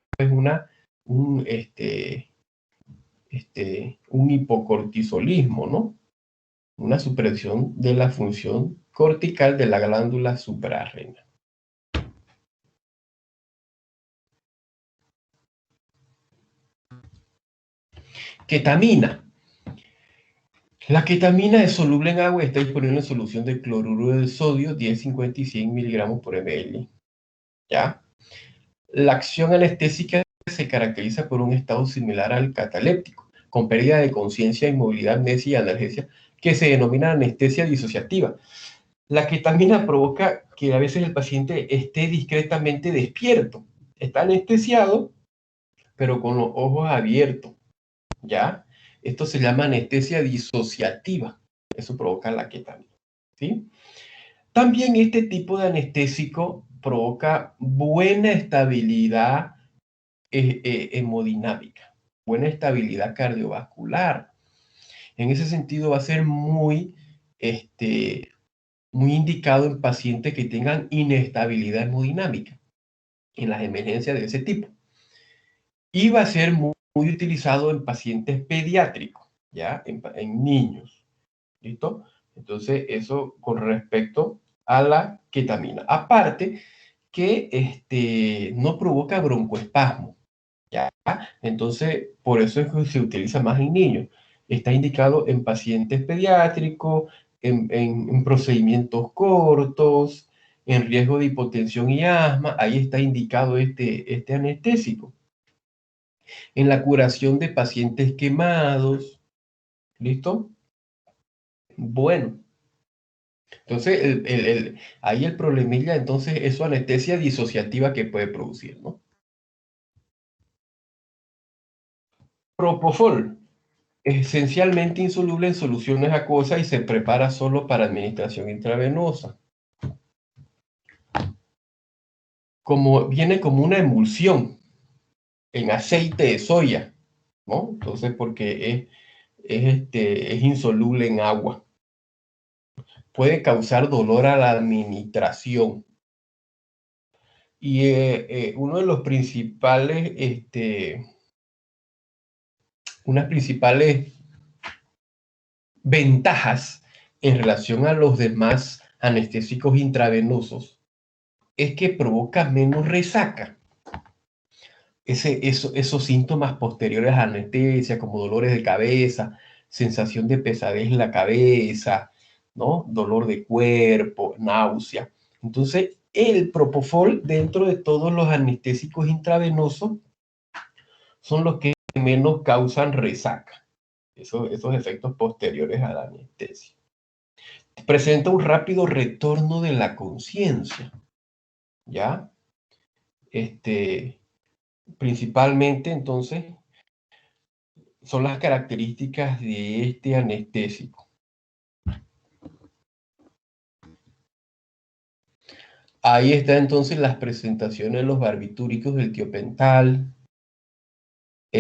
un hipocortisolismo, ¿no? Una supresión de la función cortical de la glándula suprarrenal. Ketamina. La ketamina es soluble en agua y está disponible en solución de cloruro de sodio, 10, 50 y 100 miligramos por ml. ¿Ya? La acción anestésica se caracteriza por un estado similar al cataléptico, con pérdida de conciencia, inmovilidad, amnesia y analgesia, que se denomina anestesia disociativa. La ketamina provoca que a veces el paciente esté discretamente despierto. Está anestesiado, pero con los ojos abiertos, ¿ya? Esto se llama anestesia disociativa. Eso provoca la ketamina, ¿sí? También este tipo de anestésico provoca buena estabilidad hemodinámica, buena estabilidad cardiovascular. En ese sentido va a ser muy indicado en pacientes que tengan inestabilidad hemodinámica, en las emergencias de ese tipo. Y va a ser muy utilizado en pacientes pediátricos, ¿ya? En niños, ¿listo? Entonces, eso con respecto a la ketamina. Aparte que no provoca broncoespasmo, ¿ya? Entonces, por eso es que se utiliza más en niños. Está indicado en pacientes pediátricos, en procedimientos cortos, en riesgo de hipotensión y asma. Ahí está indicado este anestésico. En la curación de pacientes quemados. ¿Listo? Bueno. Entonces, ahí el problemilla, entonces, es su anestesia disociativa que puede producir, ¿no? Propofol, esencialmente insoluble en soluciones acuosas y se prepara solo para administración intravenosa. Viene como una emulsión en aceite de soya, ¿no? Entonces, porque es insoluble en agua. Puede causar dolor a la administración. Y uno de los principales, unas principales ventajas en relación a los demás anestésicos intravenosos es que provoca menos resaca. Esos síntomas posteriores a la anestesia, como dolores de cabeza, sensación de pesadez en la cabeza, ¿no? Dolor de cuerpo, náusea. Entonces, el propofol, dentro de todos los anestésicos intravenosos, son los que menos causan resaca. Esos efectos posteriores a la anestesia. Presenta un rápido retorno de la conciencia, ¿ya? Principalmente, entonces, son las características de este anestésico. Ahí está entonces las presentaciones de los barbitúricos del tiopental,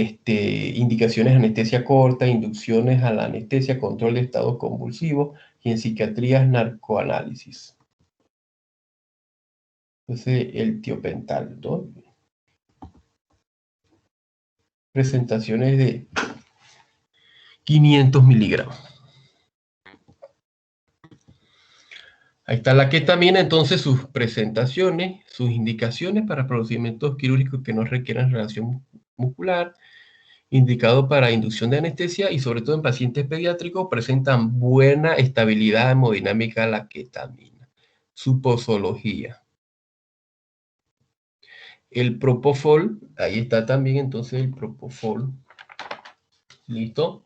indicaciones de anestesia corta, inducciones a la anestesia, control de estado convulsivo y en psiquiatría narcoanálisis. Entonces, el tiopental, ¿no? Presentaciones de 500 miligramos. Ahí está la ketamina, entonces sus presentaciones, sus indicaciones para procedimientos quirúrgicos que no requieran relación muscular, indicado para inducción de anestesia y sobre todo en pacientes pediátricos presentan buena estabilidad hemodinámica la ketamina. Su posología. El propofol, ahí está también entonces el propofol. ¿Listo?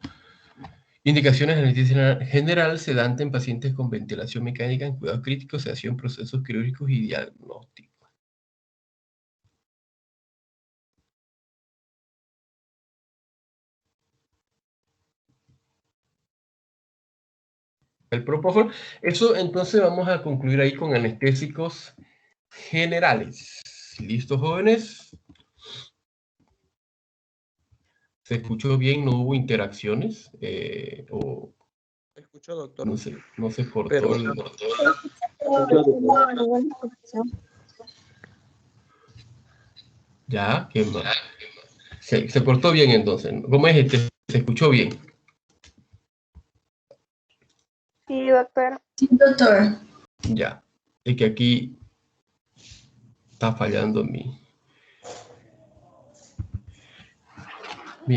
Indicaciones de anestesia general, sedante en pacientes con ventilación mecánica en cuidados críticos, sedación en procesos quirúrgicos y diagnósticos. El propofol. Eso entonces vamos a concluir ahí con anestésicos generales. ¿Listos, jóvenes? ¿Se escuchó bien? ¿No hubo interacciones? O ¿Me escuchó, doctor? no se cortó Pero- el... Ya, ¿qué más? Se cortó bien entonces. ¿Cómo es este? ¿Se escuchó bien? Sí, doctor. Sí, doctor. Ya. Es que aquí está fallando mis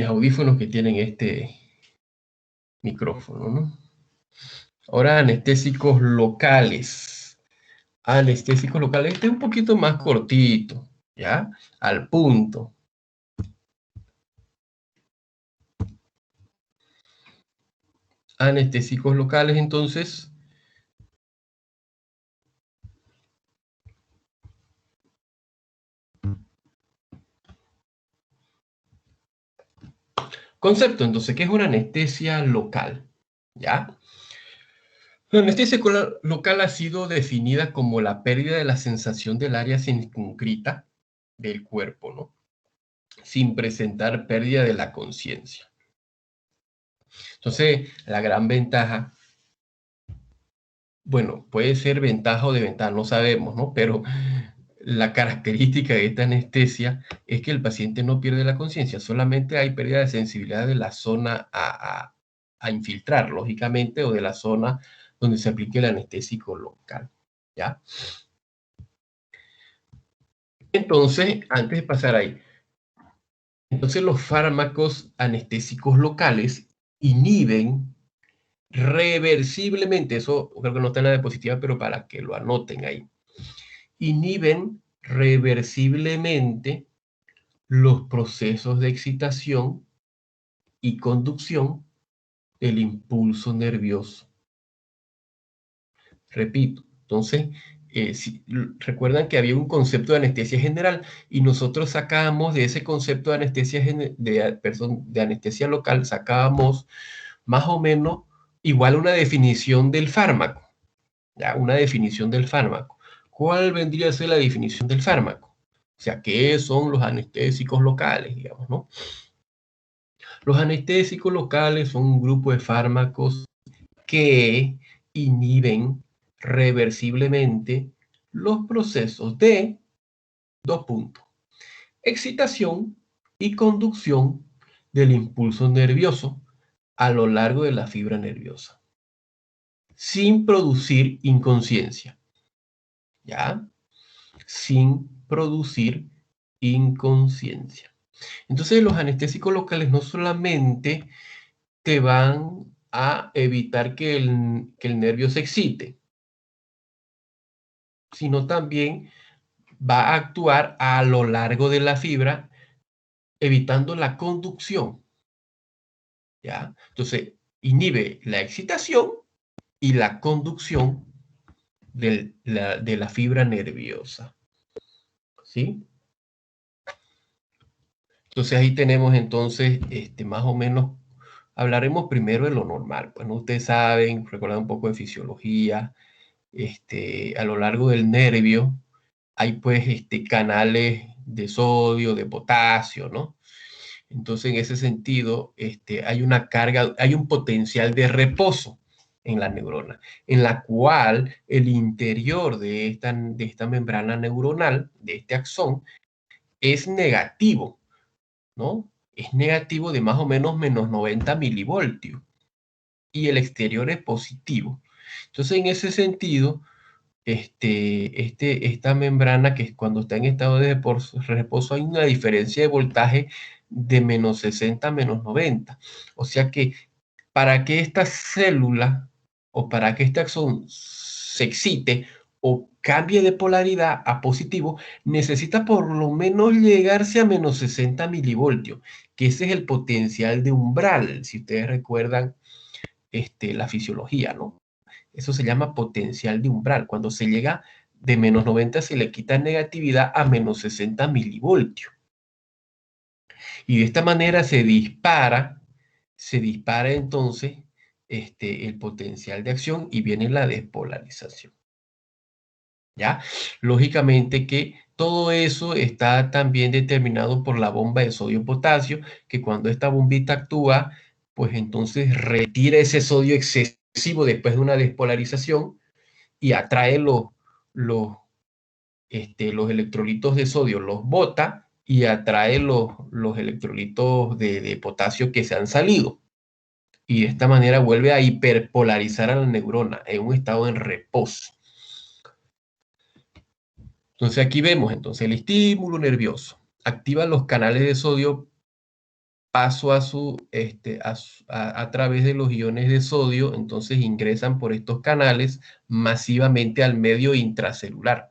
audífonos que tienen este micrófono, ¿no? Ahora anestésicos locales. Anestésicos locales. Este es un poquito más cortito, ¿ya? Al punto. Anestésicos locales, entonces. Concepto, entonces, ¿qué es una anestesia local? ¿Ya? La anestesia local ha sido definida como la pérdida de la sensación del área circunscrita del cuerpo, ¿no? Sin presentar pérdida de la conciencia. Entonces, la gran ventaja, bueno, puede ser ventaja o desventaja, no sabemos, ¿no? Pero la característica de esta anestesia es que el paciente no pierde la conciencia, solamente hay pérdida de sensibilidad de la zona a infiltrar, lógicamente, o de la zona donde se aplique el anestésico local, ¿ya? Entonces, antes de pasar ahí, entonces los fármacos anestésicos locales inhiben reversiblemente, eso creo que no está en la diapositiva, pero para que lo anoten ahí, inhiben reversiblemente los procesos de excitación y conducción del impulso nervioso. Repito, entonces, recuerdan que había un concepto de anestesia general y nosotros sacábamos de ese concepto de anestesia, de anestesia local, sacábamos más o menos igual una definición del fármaco, ¿ya? Una definición del fármaco. ¿Cuál vendría a ser la definición del fármaco? O sea, ¿qué son los anestésicos locales, digamos, ¿no? Los anestésicos locales son un grupo de fármacos que inhiben reversiblemente los procesos de, dos puntos, excitación y conducción del impulso nervioso a lo largo de la fibra nerviosa, sin producir inconsciencia, ¿ya? Sin producir inconsciencia. Entonces, los anestésicos locales no solamente te van a evitar que el nervio se excite, sino también va a actuar a lo largo de la fibra, evitando la conducción, ¿ya? Entonces, inhibe la excitación y la conducción de la fibra nerviosa, ¿sí? Entonces, ahí tenemos entonces, más o menos, hablaremos primero de lo normal. Pues, ¿no? Ustedes saben, recordar un poco de fisiología, a lo largo del nervio, hay pues canales de sodio, de potasio, ¿no? Entonces, en ese sentido, hay una carga, hay un potencial de reposo en la neurona, en la cual el interior de esta membrana neuronal, de este axón, es negativo, ¿no? Es negativo de más o menos menos 90 milivoltios y el exterior es positivo. Entonces, en ese sentido, esta membrana, que cuando está en estado de reposo, hay una diferencia de voltaje de menos 60 a menos 90. O sea que para que esta célula o para que este axón se excite o cambie de polaridad a positivo, necesita por lo menos llegarse a menos 60 milivoltios, que ese es el potencial de umbral, si ustedes recuerdan la fisiología, ¿no? Eso se llama potencial de umbral. Cuando se llega de menos 90 se le quita negatividad a menos 60 milivoltios. Y de esta manera se dispara entonces el potencial de acción y viene la despolarización. ¿Ya? Lógicamente que todo eso está también determinado por la bomba de sodio-potasio, que cuando esta bombita actúa, pues entonces retira ese sodio excesivo después de una despolarización y atrae los electrolitos de sodio, los bota y atrae los electrolitos de potasio que se han salido. Y de esta manera vuelve a hiperpolarizar a la neurona en un estado en reposo. Entonces aquí vemos entonces el estímulo nervioso. Activa los canales de sodio paso a través de los iones de sodio, entonces ingresan por estos canales masivamente al medio intracelular.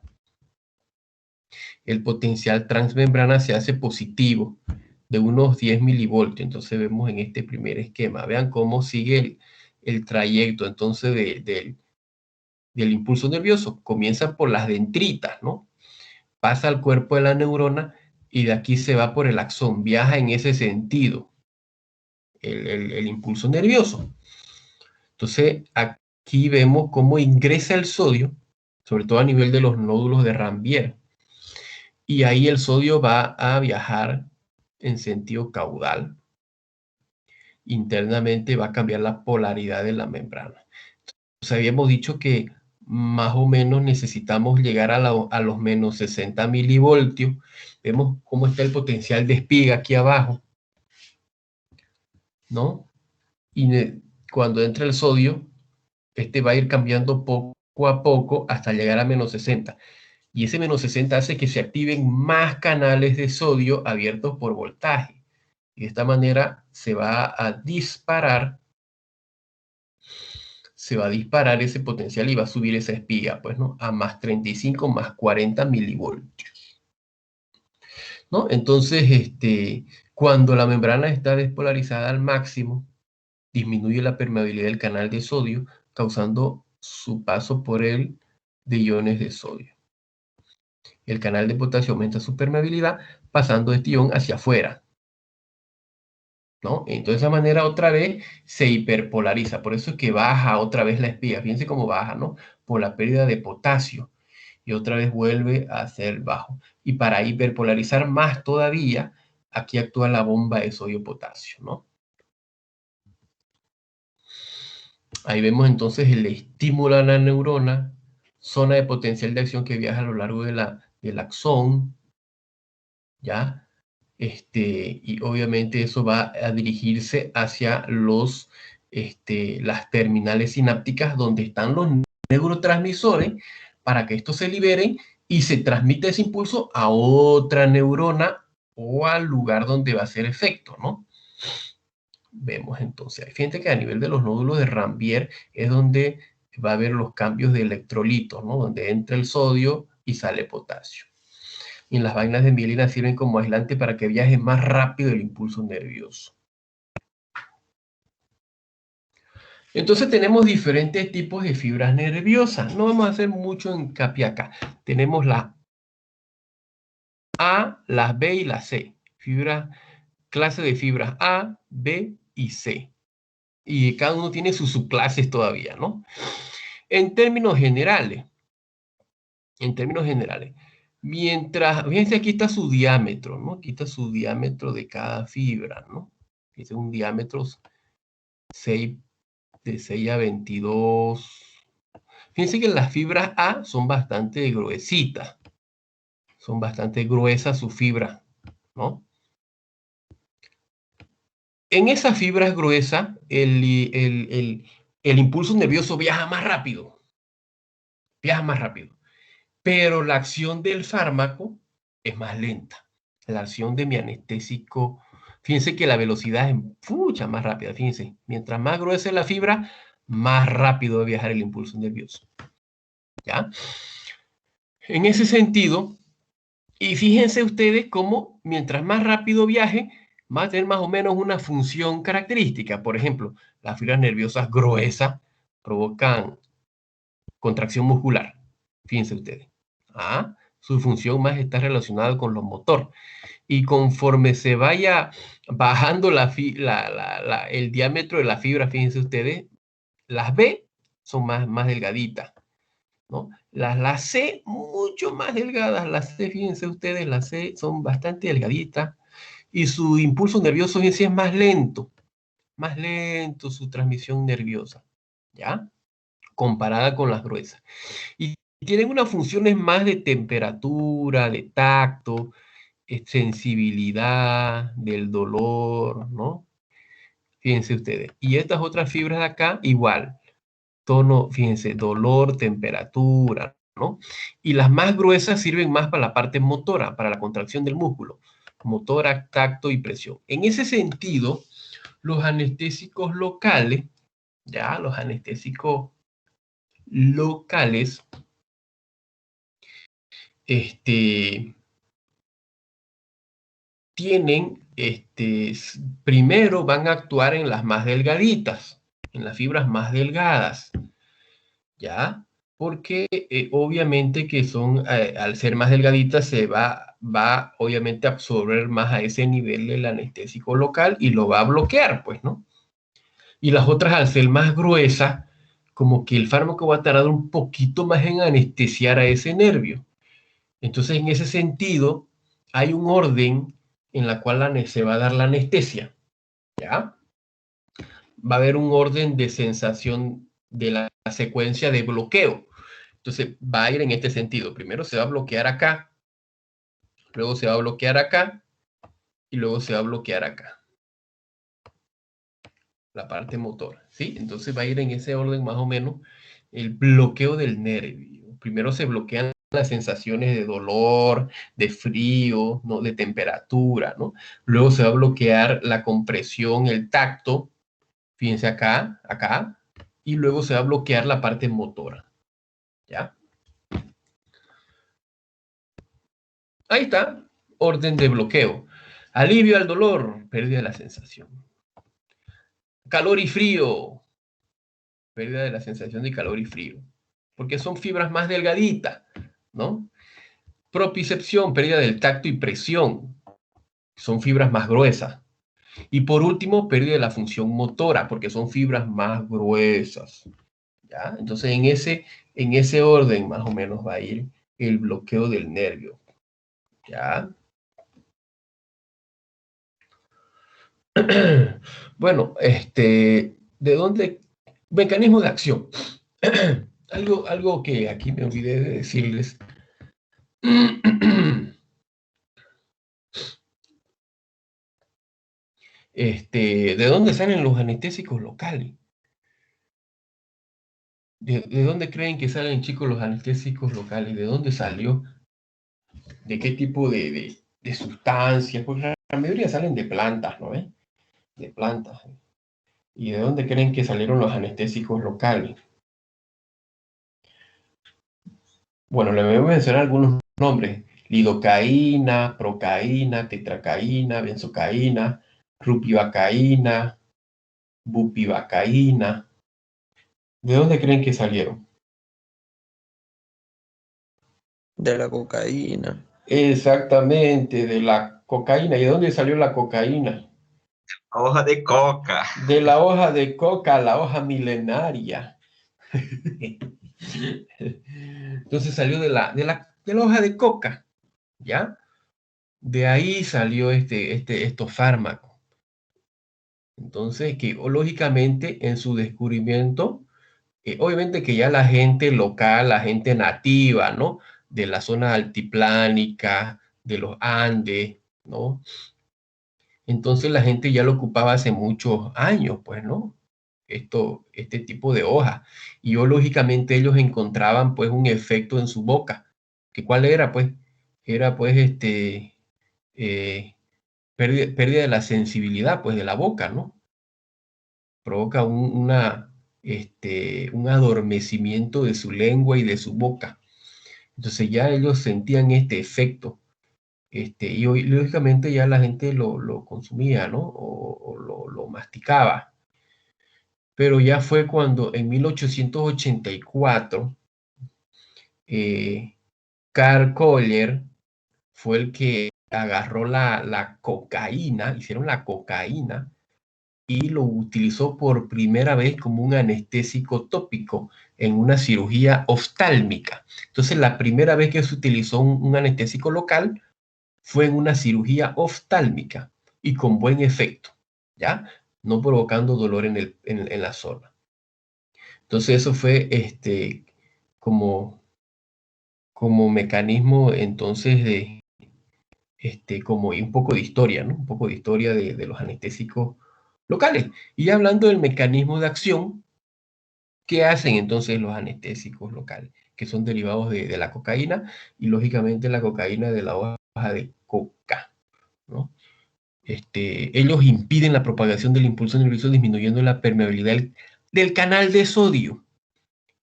El potencial transmembrana se hace positivo de unos 10 milivoltios. Entonces vemos en este primer esquema. Vean cómo sigue el trayecto entonces del impulso nervioso. Comienza por las dendritas, ¿no? Pasa al cuerpo de la neurona y de aquí se va por el axón. Viaja en ese sentido el impulso nervioso. Entonces aquí vemos cómo ingresa el sodio, sobre todo a nivel de los nódulos de Ranvier. Y ahí el sodio va a viajar en sentido caudal. Internamente va a cambiar la polaridad de la membrana. Entonces habíamos dicho que más o menos necesitamos llegar a los menos 60 milivoltios. Vemos cómo está el potencial de espiga aquí abajo, ¿no? Y cuando entra el sodio, va a ir cambiando poco a poco hasta llegar a menos 60. Y ese menos 60 hace que se activen más canales de sodio abiertos por voltaje. Y de esta manera se va a disparar ese potencial y va a subir esa espiga, pues, ¿no? A más 35, más 40 milivoltios, ¿no? Entonces, cuando la membrana está despolarizada al máximo, disminuye la permeabilidad del canal de sodio, causando su paso por el de iones de sodio. El canal de potasio aumenta su permeabilidad, pasando este ion hacia afuera, ¿no? Entonces, de esa manera otra vez se hiperpolariza. Por eso es que baja otra vez la espiga. Fíjense cómo baja, ¿no? Por la pérdida de potasio. Y otra vez vuelve a ser bajo. Y para hiperpolarizar más todavía, aquí actúa la bomba de sodio-potasio, ¿no? Ahí vemos entonces el estímulo a la neurona, zona de potencial de acción que viaja a lo largo del axón, ¿ya? Y obviamente eso va a dirigirse hacia las terminales sinápticas donde están los neurotransmisores para que estos se liberen y se transmite ese impulso a otra neurona o al lugar donde va a hacer efecto, ¿no? Vemos entonces, fíjense que a nivel de los nódulos de Ranvier es donde va a haber los cambios de electrolitos, ¿no? Donde entra el sodio y sale potasio. Y las vainas de mielina sirven como aislante para que viaje más rápido el impulso nervioso. Entonces tenemos diferentes tipos de fibras nerviosas. No vamos a hacer mucho hincapié acá. Tenemos la A, las B y la C. Clase de fibras A, B y C. Y cada uno tiene sus subclases todavía, ¿no? En términos generales, Mientras, fíjense, aquí está su diámetro, ¿no? Aquí está su diámetro de cada fibra, ¿no? Este es un diámetro 6, de 6 a 22. Fíjense que las fibras A son bastante gruesitas. Son bastante gruesas sus fibras, ¿no? En esas fibras gruesas, el impulso nervioso viaja más rápido. Viaja más rápido. Pero la acción del fármaco es más lenta. La acción de mi anestésico, fíjense que la velocidad es mucha más rápida. Fíjense, mientras más gruesa es la fibra, más rápido debe viajar el impulso nervioso. ¿Ya? En ese sentido, y fíjense ustedes cómo mientras más rápido viaje, va a tener más o menos una función característica. Por ejemplo, las fibras nerviosas gruesas provocan contracción muscular. Fíjense ustedes. Su función más está relacionada con los motor. Y conforme se vaya bajando el diámetro de la fibra, fíjense ustedes, las B son más delgaditas, ¿no? Las C, mucho más delgadas. Las C, fíjense ustedes, las C son bastante delgaditas. Y su impulso nervioso en sí es más lento su transmisión nerviosa, ¿ya? Comparada con las gruesas. Y tienen unas funciones más de temperatura, de tacto, sensibilidad, del dolor, ¿no? Fíjense ustedes. Y estas otras fibras de acá, igual. Tono, fíjense, dolor, temperatura, ¿no? Y las más gruesas sirven más para la parte motora, para la contracción del músculo. Motora, tacto y presión. En ese sentido, los anestésicos locales, ya, los anestésicos locales, tienen, primero van a actuar en las más delgaditas, en las fibras más delgadas, ¿ya? Porque obviamente que son, al ser más delgaditas, se va obviamente a absorber más a ese nivel del anestésico local y lo va a bloquear, pues, ¿no? Y las otras, al ser más gruesas, como que el fármaco va a tardar un poquito más en anestesiar a ese nervio. Entonces, en ese sentido, hay un orden en la cual se va a dar la anestesia, ¿ya? Va a haber un orden de sensación de la secuencia de bloqueo. Entonces, va a ir en este sentido. Primero se va a bloquear acá, luego se va a bloquear acá, y luego se va a bloquear acá. La parte motora, ¿sí? Entonces va a ir en ese orden más o menos el bloqueo del nervio. Primero se bloquean las sensaciones de dolor, de frío, ¿no? De temperatura, ¿no? Luego se va a bloquear la compresión, el tacto, fíjense acá, acá, y luego se va a bloquear la parte motora, ¿ya? Ahí está, orden de bloqueo. Alivio al dolor, pérdida de la sensación. Calor y frío, pérdida de la sensación de calor y frío, porque son fibras más delgaditas, ¿no? Propicepción, pérdida del tacto y presión, son fibras más gruesas. Y por último, pérdida de la función motora, porque son fibras más gruesas, ¿ya? Entonces, en ese orden más o menos va a ir el bloqueo del nervio, ¿ya? Bueno, ¿de dónde? Mecanismo de acción. Algo que aquí me olvidé de decirles. ¿De dónde salen los anestésicos locales? ¿De dónde creen que salen, chicos, los anestésicos locales? ¿De dónde salió? ¿De qué tipo de sustancias? Pues la mayoría salen de plantas, ¿no? De plantas. ¿Y de dónde creen que salieron los anestésicos locales? Bueno, les voy a mencionar algunos nombres. Lidocaína, procaína, tetracaína, benzocaína, rupivacaína, bupivacaína. ¿De dónde creen que salieron? De la cocaína. Exactamente, de la cocaína. ¿Y de dónde salió la cocaína? Hoja de coca. De la hoja de coca, la hoja milenaria. Entonces salió de la hoja de coca, ¿ya? De ahí salió estos fármacos. Entonces, que lógicamente en su descubrimiento, obviamente que ya la gente local, la gente nativa, ¿no? De la zona altiplánica, de los Andes, ¿no? Entonces la gente ya lo ocupaba hace muchos años, pues, ¿no? Este tipo de hojas. Y lógicamente ellos encontraban, pues, un efecto en su boca. ¿Que cuál era, pues? Era, pues, pérdida de la sensibilidad, pues, de la boca, ¿no? Provoca un adormecimiento de su lengua y de su boca. Entonces ya ellos sentían este efecto. Y lógicamente ya la gente lo consumía, ¿no? O lo masticaba. Pero ya fue cuando en 1884 Carl Collier fue el que agarró la cocaína, hicieron la cocaína y lo utilizó por primera vez como un anestésico tópico en una cirugía oftálmica. Entonces, la primera vez que se utilizó un anestésico local fue en una cirugía oftálmica y con buen efecto, ¿ya? No provocando dolor en la zona. Entonces, eso fue como mecanismo entonces como un poco de historia, ¿no? Un poco de historia de los anestésicos locales. Y hablando del mecanismo de acción, ¿qué hacen entonces los anestésicos locales? Que son derivados de la cocaína y lógicamente la cocaína de la hoja de coca, ¿no? Ellos impiden la propagación del impulso nervioso disminuyendo la permeabilidad del canal de sodio,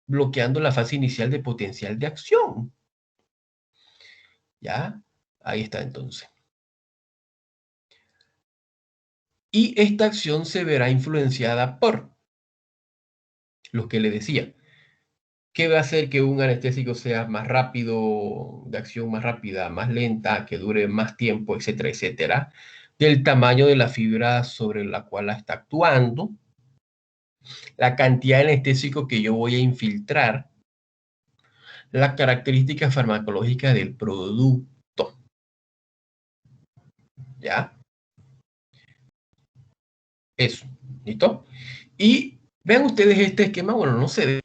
bloqueando la fase inicial de potencial de acción. ¿Ya? Ahí está entonces. Y esta acción se verá influenciada por lo que le decía. ¿Qué va a hacer que un anestésico sea más rápido, de acción más rápida, más lenta, que dure más tiempo, etcétera, etcétera? Del tamaño de la fibra sobre la cual está actuando, la cantidad de anestésico que yo voy a infiltrar, las características farmacológicas del producto. ¿Ya? Eso. ¿Listo? Y vean ustedes este esquema, bueno, no se ve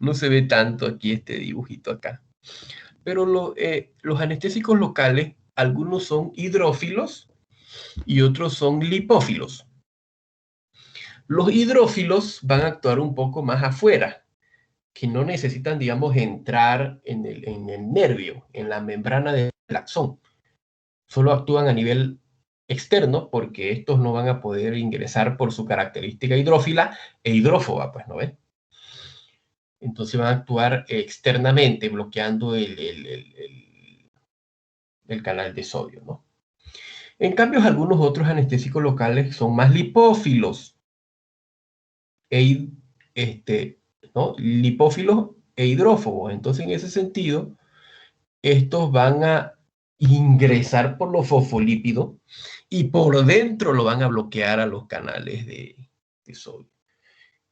no se ve tanto aquí este dibujito acá. Pero los anestésicos locales, algunos son hidrófilos y otros son lipófilos. Los hidrófilos van a actuar un poco más afuera, que no necesitan, digamos, entrar en el nervio, en la membrana del axón. Solo actúan a nivel externo porque estos no van a poder ingresar por su característica hidrófila e hidrófoba, pues, ¿no ves? Entonces van a actuar externamente bloqueando el canal de sodio, ¿no? En cambio, algunos otros anestésicos locales son más lipófilos, ¿no? Lipófilos e hidrófobos. Entonces, en ese sentido, estos van a ingresar por los fosfolípidos y por dentro lo van a bloquear a los canales de sodio,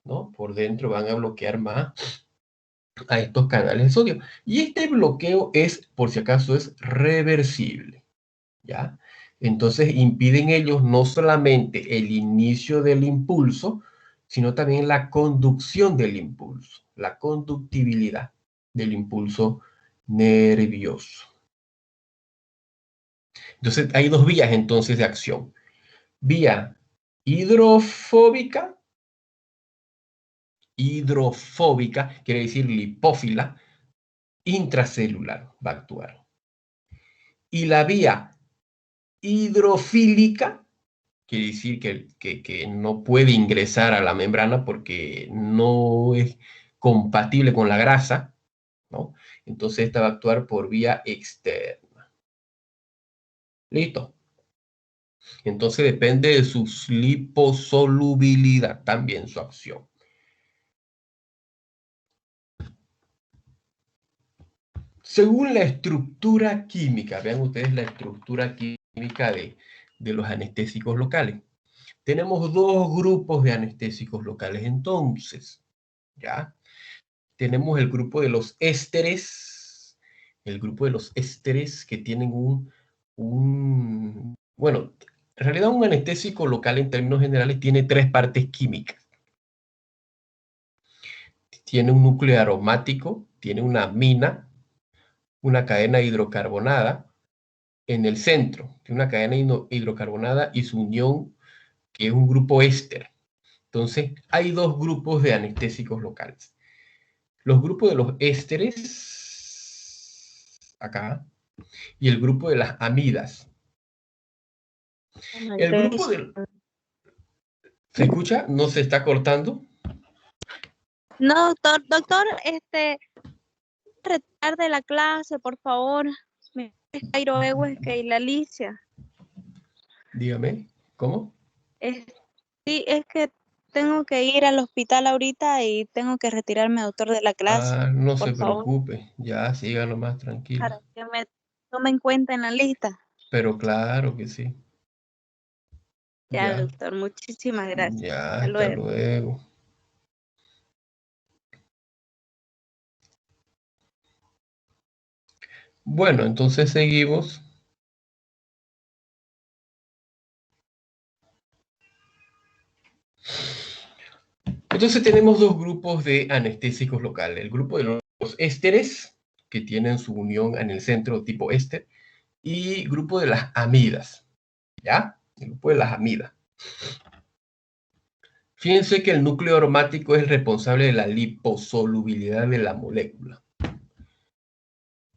¿no? Por dentro van a bloquear más a estos canales de sodio. Y este bloqueo es, por si acaso, es reversible, ¿ya? Entonces impiden ellos no solamente el inicio del impulso, sino también la conducción del impulso, la conductibilidad del impulso nervioso. Entonces hay dos vías entonces de acción. Vía hidrofóbica quiere decir lipófila, intracelular va a actuar. Y la vía hidrofílica quiere decir que no puede ingresar a la membrana porque no es compatible con la grasa, ¿no? Entonces esta va a actuar por vía externa. ¿Listo? Entonces depende de su liposolubilidad también su acción. Según la estructura química, vean ustedes la estructura química de los anestésicos locales. Tenemos dos grupos de anestésicos locales entonces, ¿ya? Tenemos el grupo de los ésteres El grupo de los ésteres que tienen bueno, en realidad un anestésico local en términos generales tiene tres partes químicas. Tiene un núcleo aromático, tiene una amina, una cadena hidrocarbonada en el centro, tiene una cadena hidrocarbonada y su unión, que es un grupo éster. Entonces, hay dos grupos de anestésicos locales. Los grupos de los ésteres, acá, y el grupo de las amidas. El grupo de... ¿Se escucha? ¿No se está cortando? No, doctor, retirar de la clase, por favor. Mi nombre es Cairo Ehuesque y la Alicia. Dígame, ¿cómo? Sí, es que tengo que ir al hospital ahorita y tengo que retirarme, doctor, de la clase. No Por se favor, preocupe, ya siga nomás tranquilo. para que me tomen en cuenta en la lista. Pero claro que sí. Ya, doctor, muchísimas gracias. Ya, Hasta hasta luego. luego. Bueno, entonces seguimos. Entonces tenemos dos grupos de anestésicos locales. El grupo de los ésteres, que tienen su unión en el centro tipo éster, y grupo de las amidas. ¿Ya? El grupo de las amidas. Fíjense que el núcleo aromático es el responsable de la liposolubilidad de la molécula.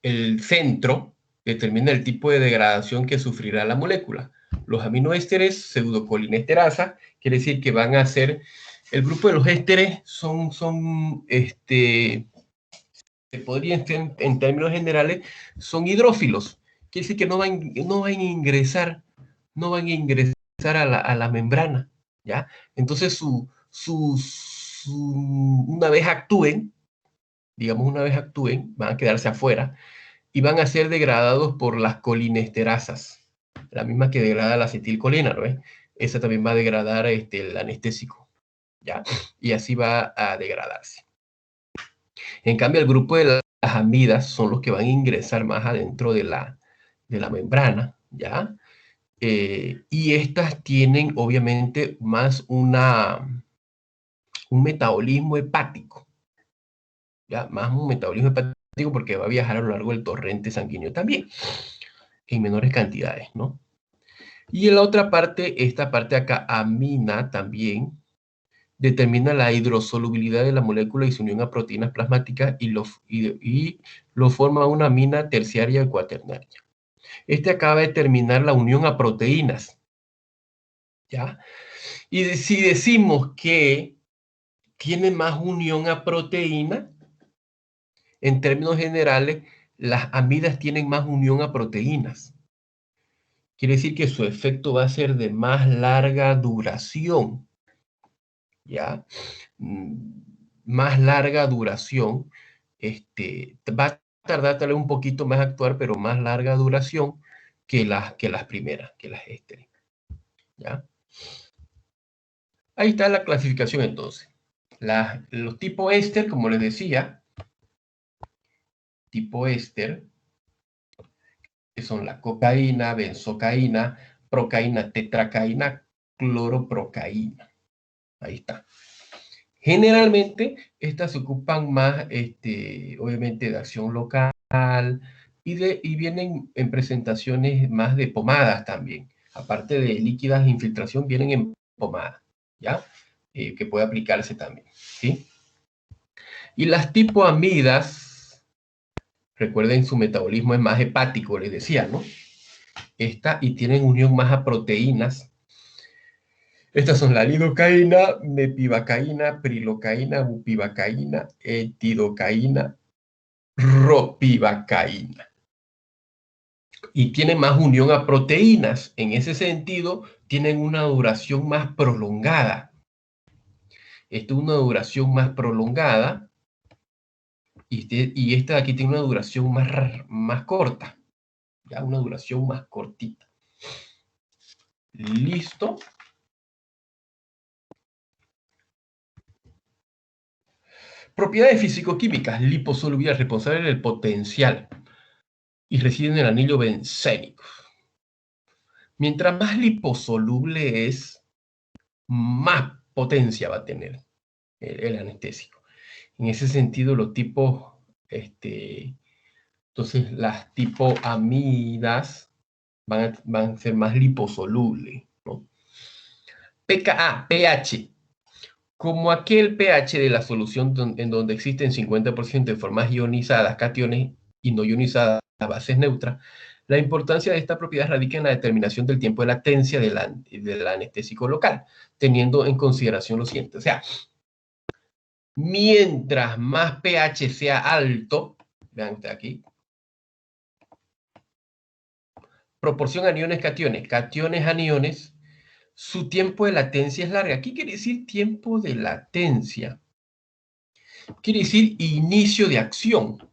El centro determina el tipo de degradación que sufrirá la molécula. Los aminoésteres, pseudocolinesteasa, quiere decir que van a ser, el grupo de los ésteres se podría decir en términos generales, son hidrófilos. Quiere decir que no van a ingresar a la membrana, ¿ya? Entonces, una vez actúen, van a quedarse afuera y van a ser degradados por las colinesterasas, la misma que degrada la acetilcolina, ¿no? Esa también va a degradar el anestésico, ¿ya? Y así va a degradarse. En cambio, el grupo de las amidas son los que van a ingresar más adentro de la membrana, ¿ya? Y estas tienen, obviamente, más un metabolismo hepático, ¿ya? Más un metabolismo hepático porque va a viajar a lo largo del torrente sanguíneo también, en menores cantidades, ¿no? Y en la otra parte, esta parte acá, amina también, determina la hidrosolubilidad de la molécula y su unión a proteínas plasmáticas y lo forma una amina terciaria y cuaternaria. Este acaba de determinar la unión a proteínas, ¿ya? Y si decimos que tiene más unión a proteína, en términos generales, las amidas tienen más unión a proteínas. Quiere decir que su efecto va a ser de más larga duración, ¿ya? Más larga duración, va a tardar tal vez un poquito más a actuar, pero más larga duración que las primeras, que las ésteres, ¿ya? Ahí está la clasificación entonces. Los tipos éster, como les decía, tipo éster, que son la cocaína, benzocaína, procaína, tetracaína, cloroprocaína. Ahí está. Generalmente, estas se ocupan más, obviamente, de acción local y vienen en presentaciones más de pomadas también. Aparte de líquidas de infiltración, vienen en pomadas, ¿ya? Que puede aplicarse también, ¿sí? Y las tipoamidas, recuerden, su metabolismo es más hepático, les decía, ¿no? Y tienen unión más a proteínas. Estas son la lidocaína, mepivacaína, prilocaína, bupivacaína, etidocaína, ropivacaína. Y tienen más unión a proteínas. En ese sentido, tienen una duración más prolongada. Esta es una duración más prolongada y esta de aquí tiene una duración más corta. Ya, una duración más cortita. ¿Listo? Propiedades físico-químicas, liposolubilidad, responsable del potencial. y reside en el anillo bencénico. Mientras más liposoluble es, más potencia va a tener el anestésico. En ese sentido, los tipos, entonces las tipoamidas van a ser más liposolubles, ¿no? pH. Como aquel pH de la solución en donde existen 50% de formas ionizadas, cationes, y no ionizadas, bases neutras, la importancia de esta propiedad radica en la determinación del tiempo de latencia del anestésico local, teniendo en consideración lo siguiente. O sea, mientras más pH sea alto, vean ustedes aquí, proporción aniones-cationes, cationes-aniones, su tiempo de latencia es larga. ¿Qué quiere decir tiempo de latencia? Quiere decir inicio de acción.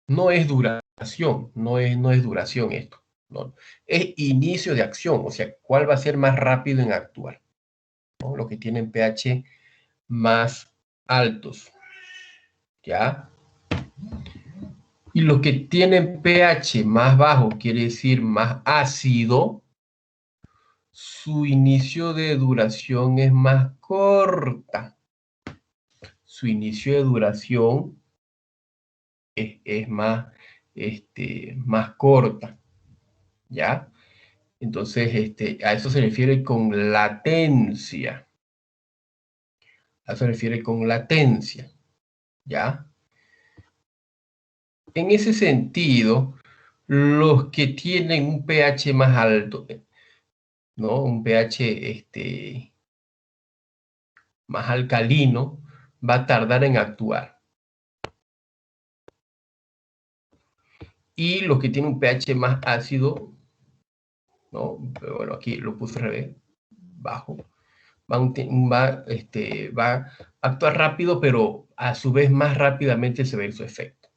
No es duración, no es duración esto. No. Es inicio de acción, o sea, ¿cuál va a ser más rápido en actuar? ¿No? Los que tienen pH más altos. ¿Ya? Y los que tienen pH más bajo, quiere decir más ácido, su inicio de duración es más corta. Su inicio de duración es más, más corta. ¿Ya? Entonces, a eso se refiere con latencia. A eso se refiere con latencia. ¿Ya? En ese sentido, los que tienen un pH más alto, ¿no? Un pH más alcalino, va a tardar en actuar. Y los que tienen un pH más ácido, ¿no? Pero bueno, aquí lo puse al revés, bajo, va a actuar rápido, pero a su vez más rápidamente se ve su efecto.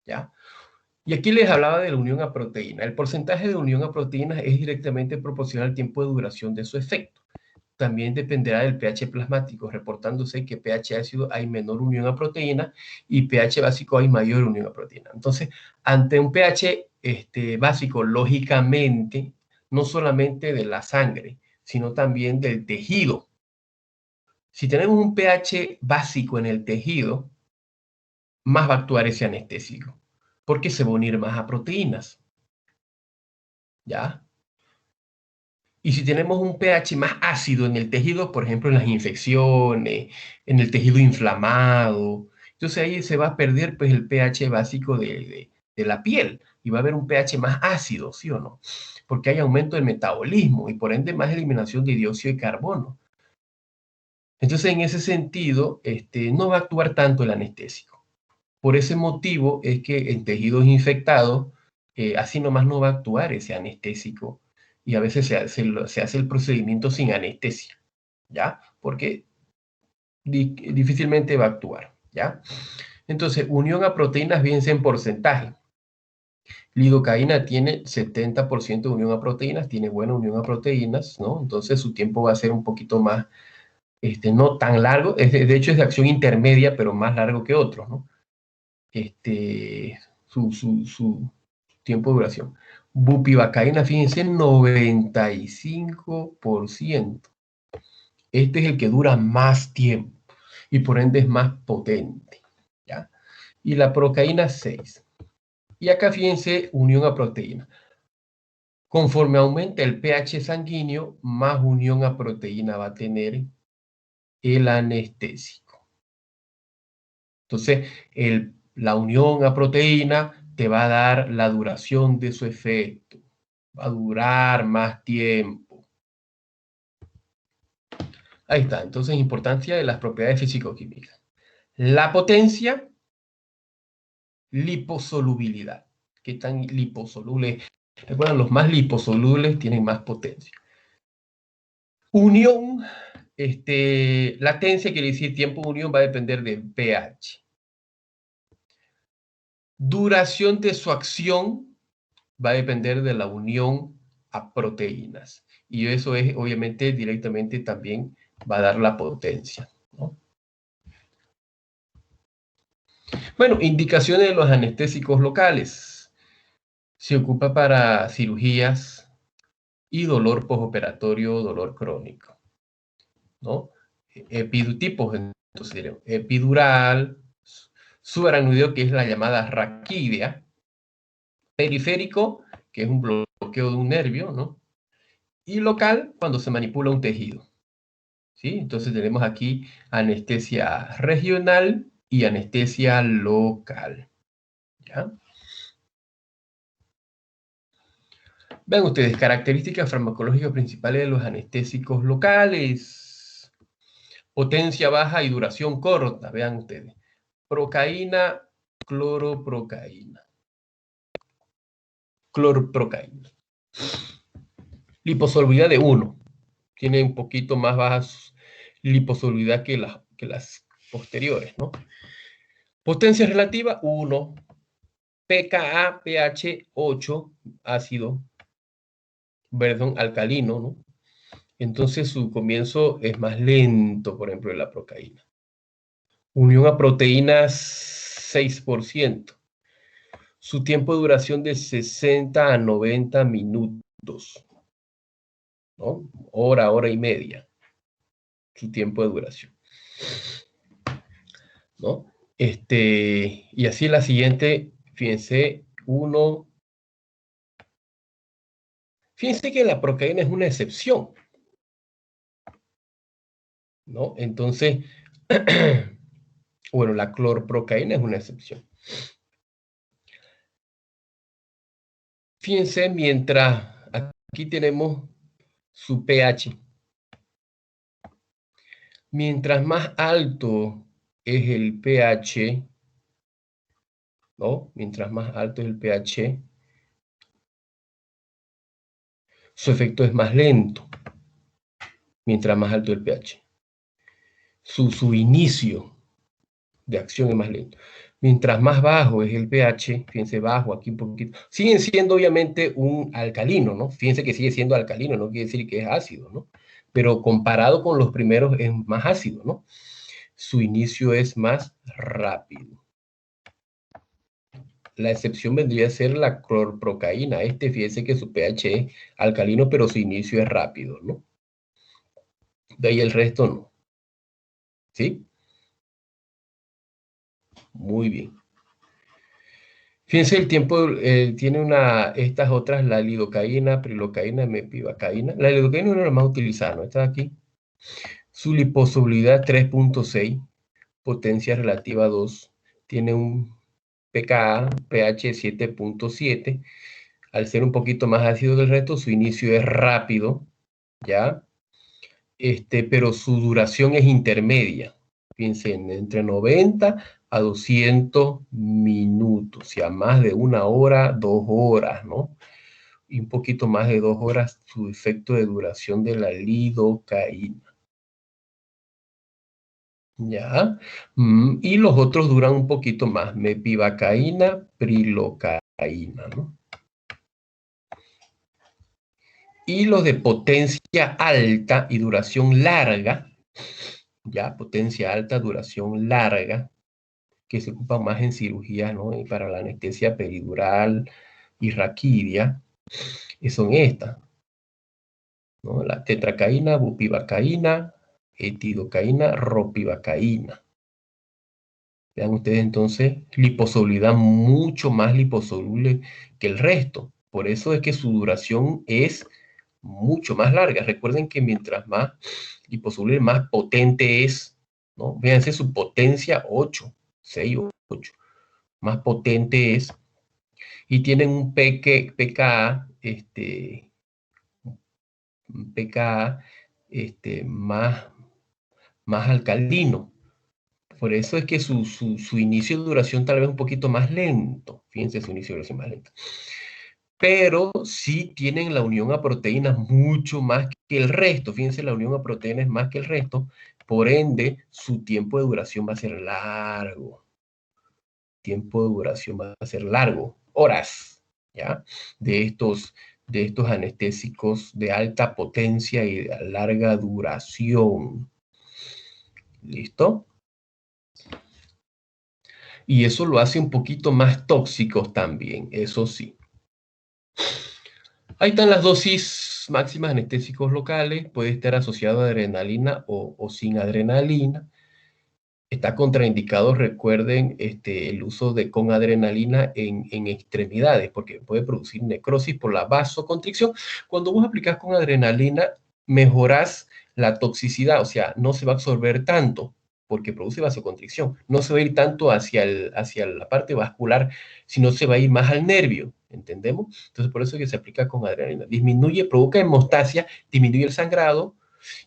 ¿Ya? Y aquí les hablaba de la unión a proteína. El porcentaje de unión a proteínas es directamente proporcional al tiempo de duración de su efecto. También dependerá del pH plasmático, reportándose que pH ácido hay menor unión a proteína y pH básico hay mayor unión a proteína. Entonces, ante un pH básico, lógicamente, no solamente de la sangre, sino también del tejido. Si tenemos un pH básico en el tejido, más va a actuar ese anestésico, porque se va a unir más a proteínas. ¿Ya? Y si tenemos un pH más ácido en el tejido, por ejemplo, en las infecciones, en el tejido inflamado, entonces ahí se va a perder pues, el pH básico de la piel y va a haber un pH más ácido, ¿sí o no? Porque hay aumento del metabolismo y por ende más eliminación de dióxido de carbono. Entonces, en ese sentido, no va a actuar tanto el anestésico. Por ese motivo es que en tejidos infectados, así nomás no va a actuar ese anestésico. Y a veces se hace el procedimiento sin anestesia, ¿ya? Porque difícilmente va a actuar, ¿ya? Entonces, unión a proteínas, fíjense en porcentaje. Lidocaína tiene 70% de unión a proteínas, tiene buena unión a proteínas, ¿no? Entonces su tiempo va a ser un poquito más, no tan largo, de hecho es de acción intermedia, pero más largo que otros, ¿no? Su tiempo de duración. Bupivacaína, fíjense, 95%. Este es el que dura más tiempo y por ende es más potente, ¿ya? Y la procaína, 6. Y acá, fíjense, unión a proteína. Conforme aumenta el pH sanguíneo, más unión a proteína va a tener el anestésico. Entonces, la unión a proteína te va a dar la duración de su efecto. Va a durar más tiempo. Ahí está. Entonces, importancia de las propiedades físico-químicas. La potencia, liposolubilidad. ¿Qué tan liposoluble? Recuerden, los más liposolubles tienen más potencia. Unión, latencia quiere decir tiempo de unión va a depender del pH. Duración de su acción va a depender de la unión a proteínas. Y eso es, obviamente, directamente también va a dar la potencia, ¿no? Bueno, indicaciones de los anestésicos locales. Se ocupa para cirugías y dolor postoperatorio, dolor crónico, ¿no? Tipos, entonces diremos, epidural, subaracnoideo, que es la llamada raquídea, periférico, que es un bloqueo de un nervio, ¿no? Y local, cuando se manipula un tejido, ¿sí? Entonces tenemos aquí anestesia regional y anestesia local, ¿ya? Vean ustedes, características farmacológicas principales de los anestésicos locales. Potencia baja y duración corta, vean ustedes. Procaína, cloroprocaína. Cloroprocaína. Liposolubilidad de 1. Tiene un poquito más baja liposolubilidad que las posteriores, ¿no? Potencia relativa, 1. pKa, pH 8, ácido, perdón, alcalino, ¿no? Entonces su comienzo es más lento, por ejemplo, de la procaína. Unión a proteínas, 6%. Su tiempo de duración de 60 a 90 minutos, ¿no? Hora y media. Su tiempo de duración, ¿no? Y así la siguiente, fíjense, fíjense que la procaína es una excepción, ¿no? Entonces, bueno, la clorprocaína es una excepción. Fíjense, mientras aquí tenemos su pH. Mientras más alto es el pH, ¿no? Mientras más alto es el pH, su efecto es más lento. Mientras más alto el pH. Su inicio de acción es más lento. Mientras más bajo es el pH, fíjense, bajo aquí un poquito, siguen siendo obviamente un alcalino, ¿no? Fíjense que sigue siendo alcalino, no quiere decir que es ácido, ¿no? Pero comparado con los primeros es más ácido, ¿no? Su inicio es más rápido. La excepción vendría a ser la clorprocaína. Fíjense que su pH es alcalino, pero su inicio es rápido, ¿no? De ahí el resto no. ¿Sí? Muy bien. Fíjense, el tiempo tiene estas otras, la lidocaína, prilocaína, mepivacaína. La lidocaína es una de las más utilizadas, ¿no? Está aquí. Su liposolubilidad 3.6, potencia relativa 2, tiene un pKa, pH 7.7. Al ser un poquito más ácido que el resto, su inicio es rápido, ¿ya? Pero su duración es intermedia. Fíjense, entre 90 a 200 minutos, o sea, más de 1 hora, 2 horas, ¿no? Y un poquito más de 2 horas su efecto de duración de la lidocaína. ¿Ya? Y los otros duran un poquito más, mepivacaína, prilocaína, ¿no? Y los de potencia alta y duración larga, ya, potencia alta, duración larga, que se ocupan más en cirugía, ¿no? Y para la anestesia peridural y raquídea, son estas, ¿no? La tetracaína, bupivacaína, etidocaína, ropivacaína. Vean ustedes entonces, liposolubilidad mucho más liposoluble que el resto. Por eso es que su duración es mucho más larga. Recuerden que mientras más liposoluble, más potente es, ¿no? Véanse su potencia 8, 6 o 8. Más potente es. Y tienen un pKa, más alcalino. Por eso es que su inicio de duración tal vez un poquito más lento. Fíjense, su inicio de duración más lento. Pero sí tienen la unión a proteínas mucho más que el resto. Fíjense, la unión a proteínas es más que el resto. Por ende, su tiempo de duración va a ser largo. Tiempo de duración va a ser largo. Horas, ¿ya? De estos anestésicos de alta potencia y de larga duración. ¿Listo? Y eso lo hace un poquito más tóxicos también, eso sí. Ahí están las dosis máximas de anestésicos locales. Puede estar asociado a adrenalina o sin adrenalina. Está contraindicado, recuerden, el uso con adrenalina en extremidades, porque puede producir necrosis por la vasoconstricción. Cuando vos aplicás con adrenalina, mejorás la toxicidad, o sea, no se va a absorber tanto, porque produce vasoconstricción. No se va a ir tanto hacia la parte vascular, sino se va a ir más al nervio, ¿entendemos? Entonces, por eso es que se aplica con adrenalina. Disminuye, provoca hemostasia, disminuye el sangrado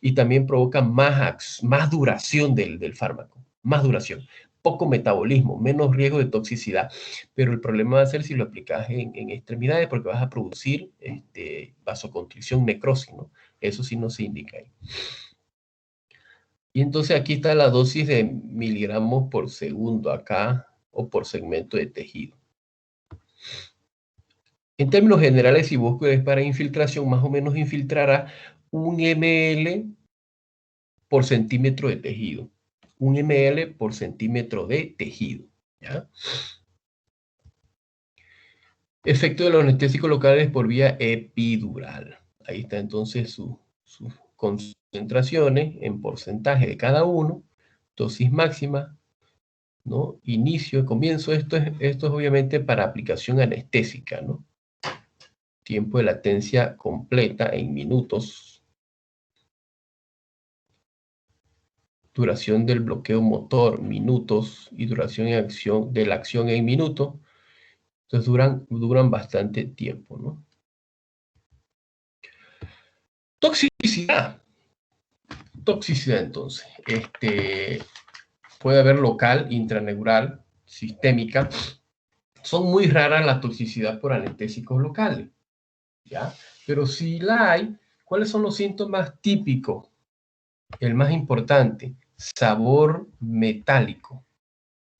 y también provoca más duración del fármaco. Más duración, poco metabolismo, menos riesgo de toxicidad, pero el problema va a ser si lo aplicas en extremidades porque vas a producir vasoconstricción, necrosis, ¿no? Eso sí no se indica ahí. Y entonces aquí está la dosis de miligramos por segundo acá o por segmento de tejido. En términos generales, si vos querés para infiltración, más o menos infiltrará 1 ml por centímetro de tejido. 1 ml por centímetro de tejido, ¿ya? Efecto de los anestésicos locales por vía epidural. Ahí está entonces sus concentraciones en porcentaje de cada uno, dosis máxima, ¿no? Inicio, comienzo. Esto es obviamente para aplicación anestésica, ¿no? Tiempo de latencia completa en minutos. Duración del bloqueo motor, minutos, y duración de la acción en minutos. Entonces duran bastante tiempo, ¿no? Toxicidad. Toxicidad, entonces. Puede haber local, intraneural, sistémica. Son muy raras las toxicidades por anestésicos locales, ¿ya? Pero si la hay, ¿cuáles son los síntomas típicos? El más importante, sabor metálico.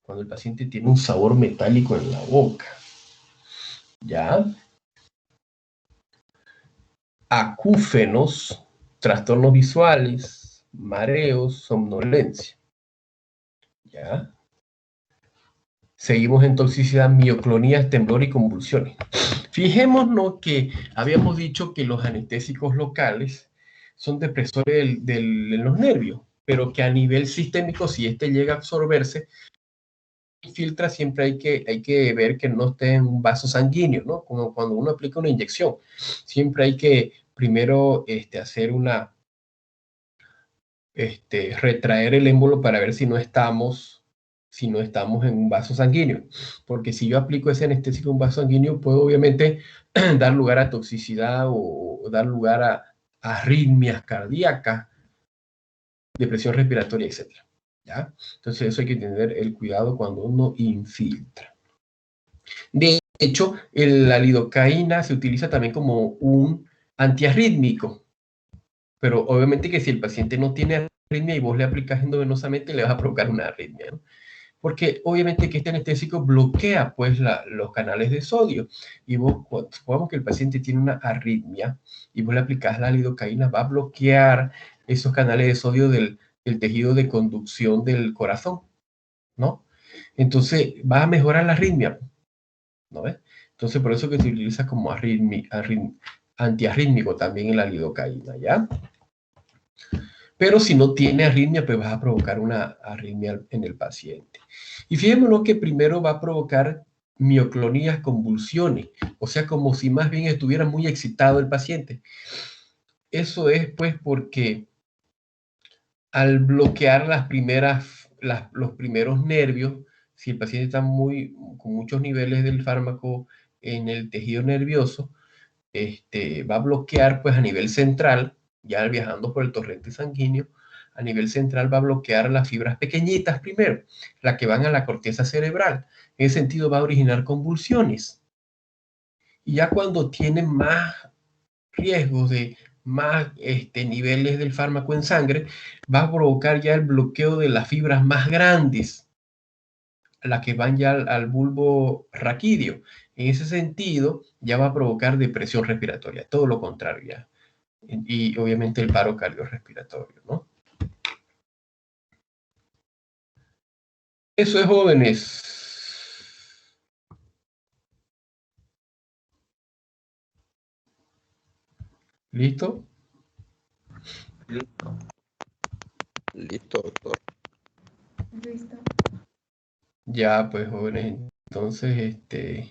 Cuando el paciente tiene un sabor metálico en la boca, ¿ya? Acúfenos, trastornos visuales, mareos, somnolencia, ¿ya? Seguimos en toxicidad, mioclonías, temblor y convulsiones. Fijémonos que habíamos dicho que los anestésicos locales son depresores de los nervios, pero que a nivel sistémico, si este llega a absorberse, filtra, siempre hay que ver que no esté en un vaso sanguíneo, ¿no? Como cuando uno aplica una inyección. Siempre hay que primero hacer retraer el émbolo para ver si no estamos en un vaso sanguíneo. Porque si yo aplico ese anestésico en un vaso sanguíneo, puedo obviamente dar lugar a toxicidad o dar lugar a arritmias cardíacas, depresión respiratoria, etc. ¿Ya? Entonces eso hay que tener el cuidado cuando uno infiltra. De hecho, la lidocaína se utiliza también como un antiarrítmico, pero obviamente que si el paciente no tiene arritmia y vos le aplicas endovenosamente, le vas a provocar una arritmia, ¿no? Porque obviamente que este anestésico bloquea pues los canales de sodio, y vos, supongamos que el paciente tiene una arritmia y vos le aplicas la lidocaína, va a bloquear esos canales de sodio del tejido de conducción del corazón, ¿no? Entonces va a mejorar la arritmia, ¿no ves? Entonces por eso que se utiliza como antiarrítmico también en la lidocaína, ¿ya? Pero si no tiene arritmia, pues vas a provocar una arritmia en el paciente. Y fijémonos que primero va a provocar mioclonías, convulsiones, o sea, como si más bien estuviera muy excitado el paciente. Eso es pues porque al bloquear los primeros nervios, si el paciente está con muchos niveles del fármaco en el tejido nervioso, va a bloquear pues a nivel central, ya viajando por el torrente sanguíneo, a nivel central va a bloquear las fibras pequeñitas primero, las que van a la corteza cerebral. En ese sentido va a originar convulsiones. Y ya cuando tiene más riesgos de más niveles del fármaco en sangre, va a provocar ya el bloqueo de las fibras más grandes, las que van ya al bulbo raquídeo. En ese sentido, ya va a provocar depresión respiratoria, todo lo contrario ya. Y obviamente el paro cardiorrespiratorio, ¿no? Eso es, jóvenes. ¿Listo? Listo. Listo, doctor. Ya, pues jóvenes, entonces,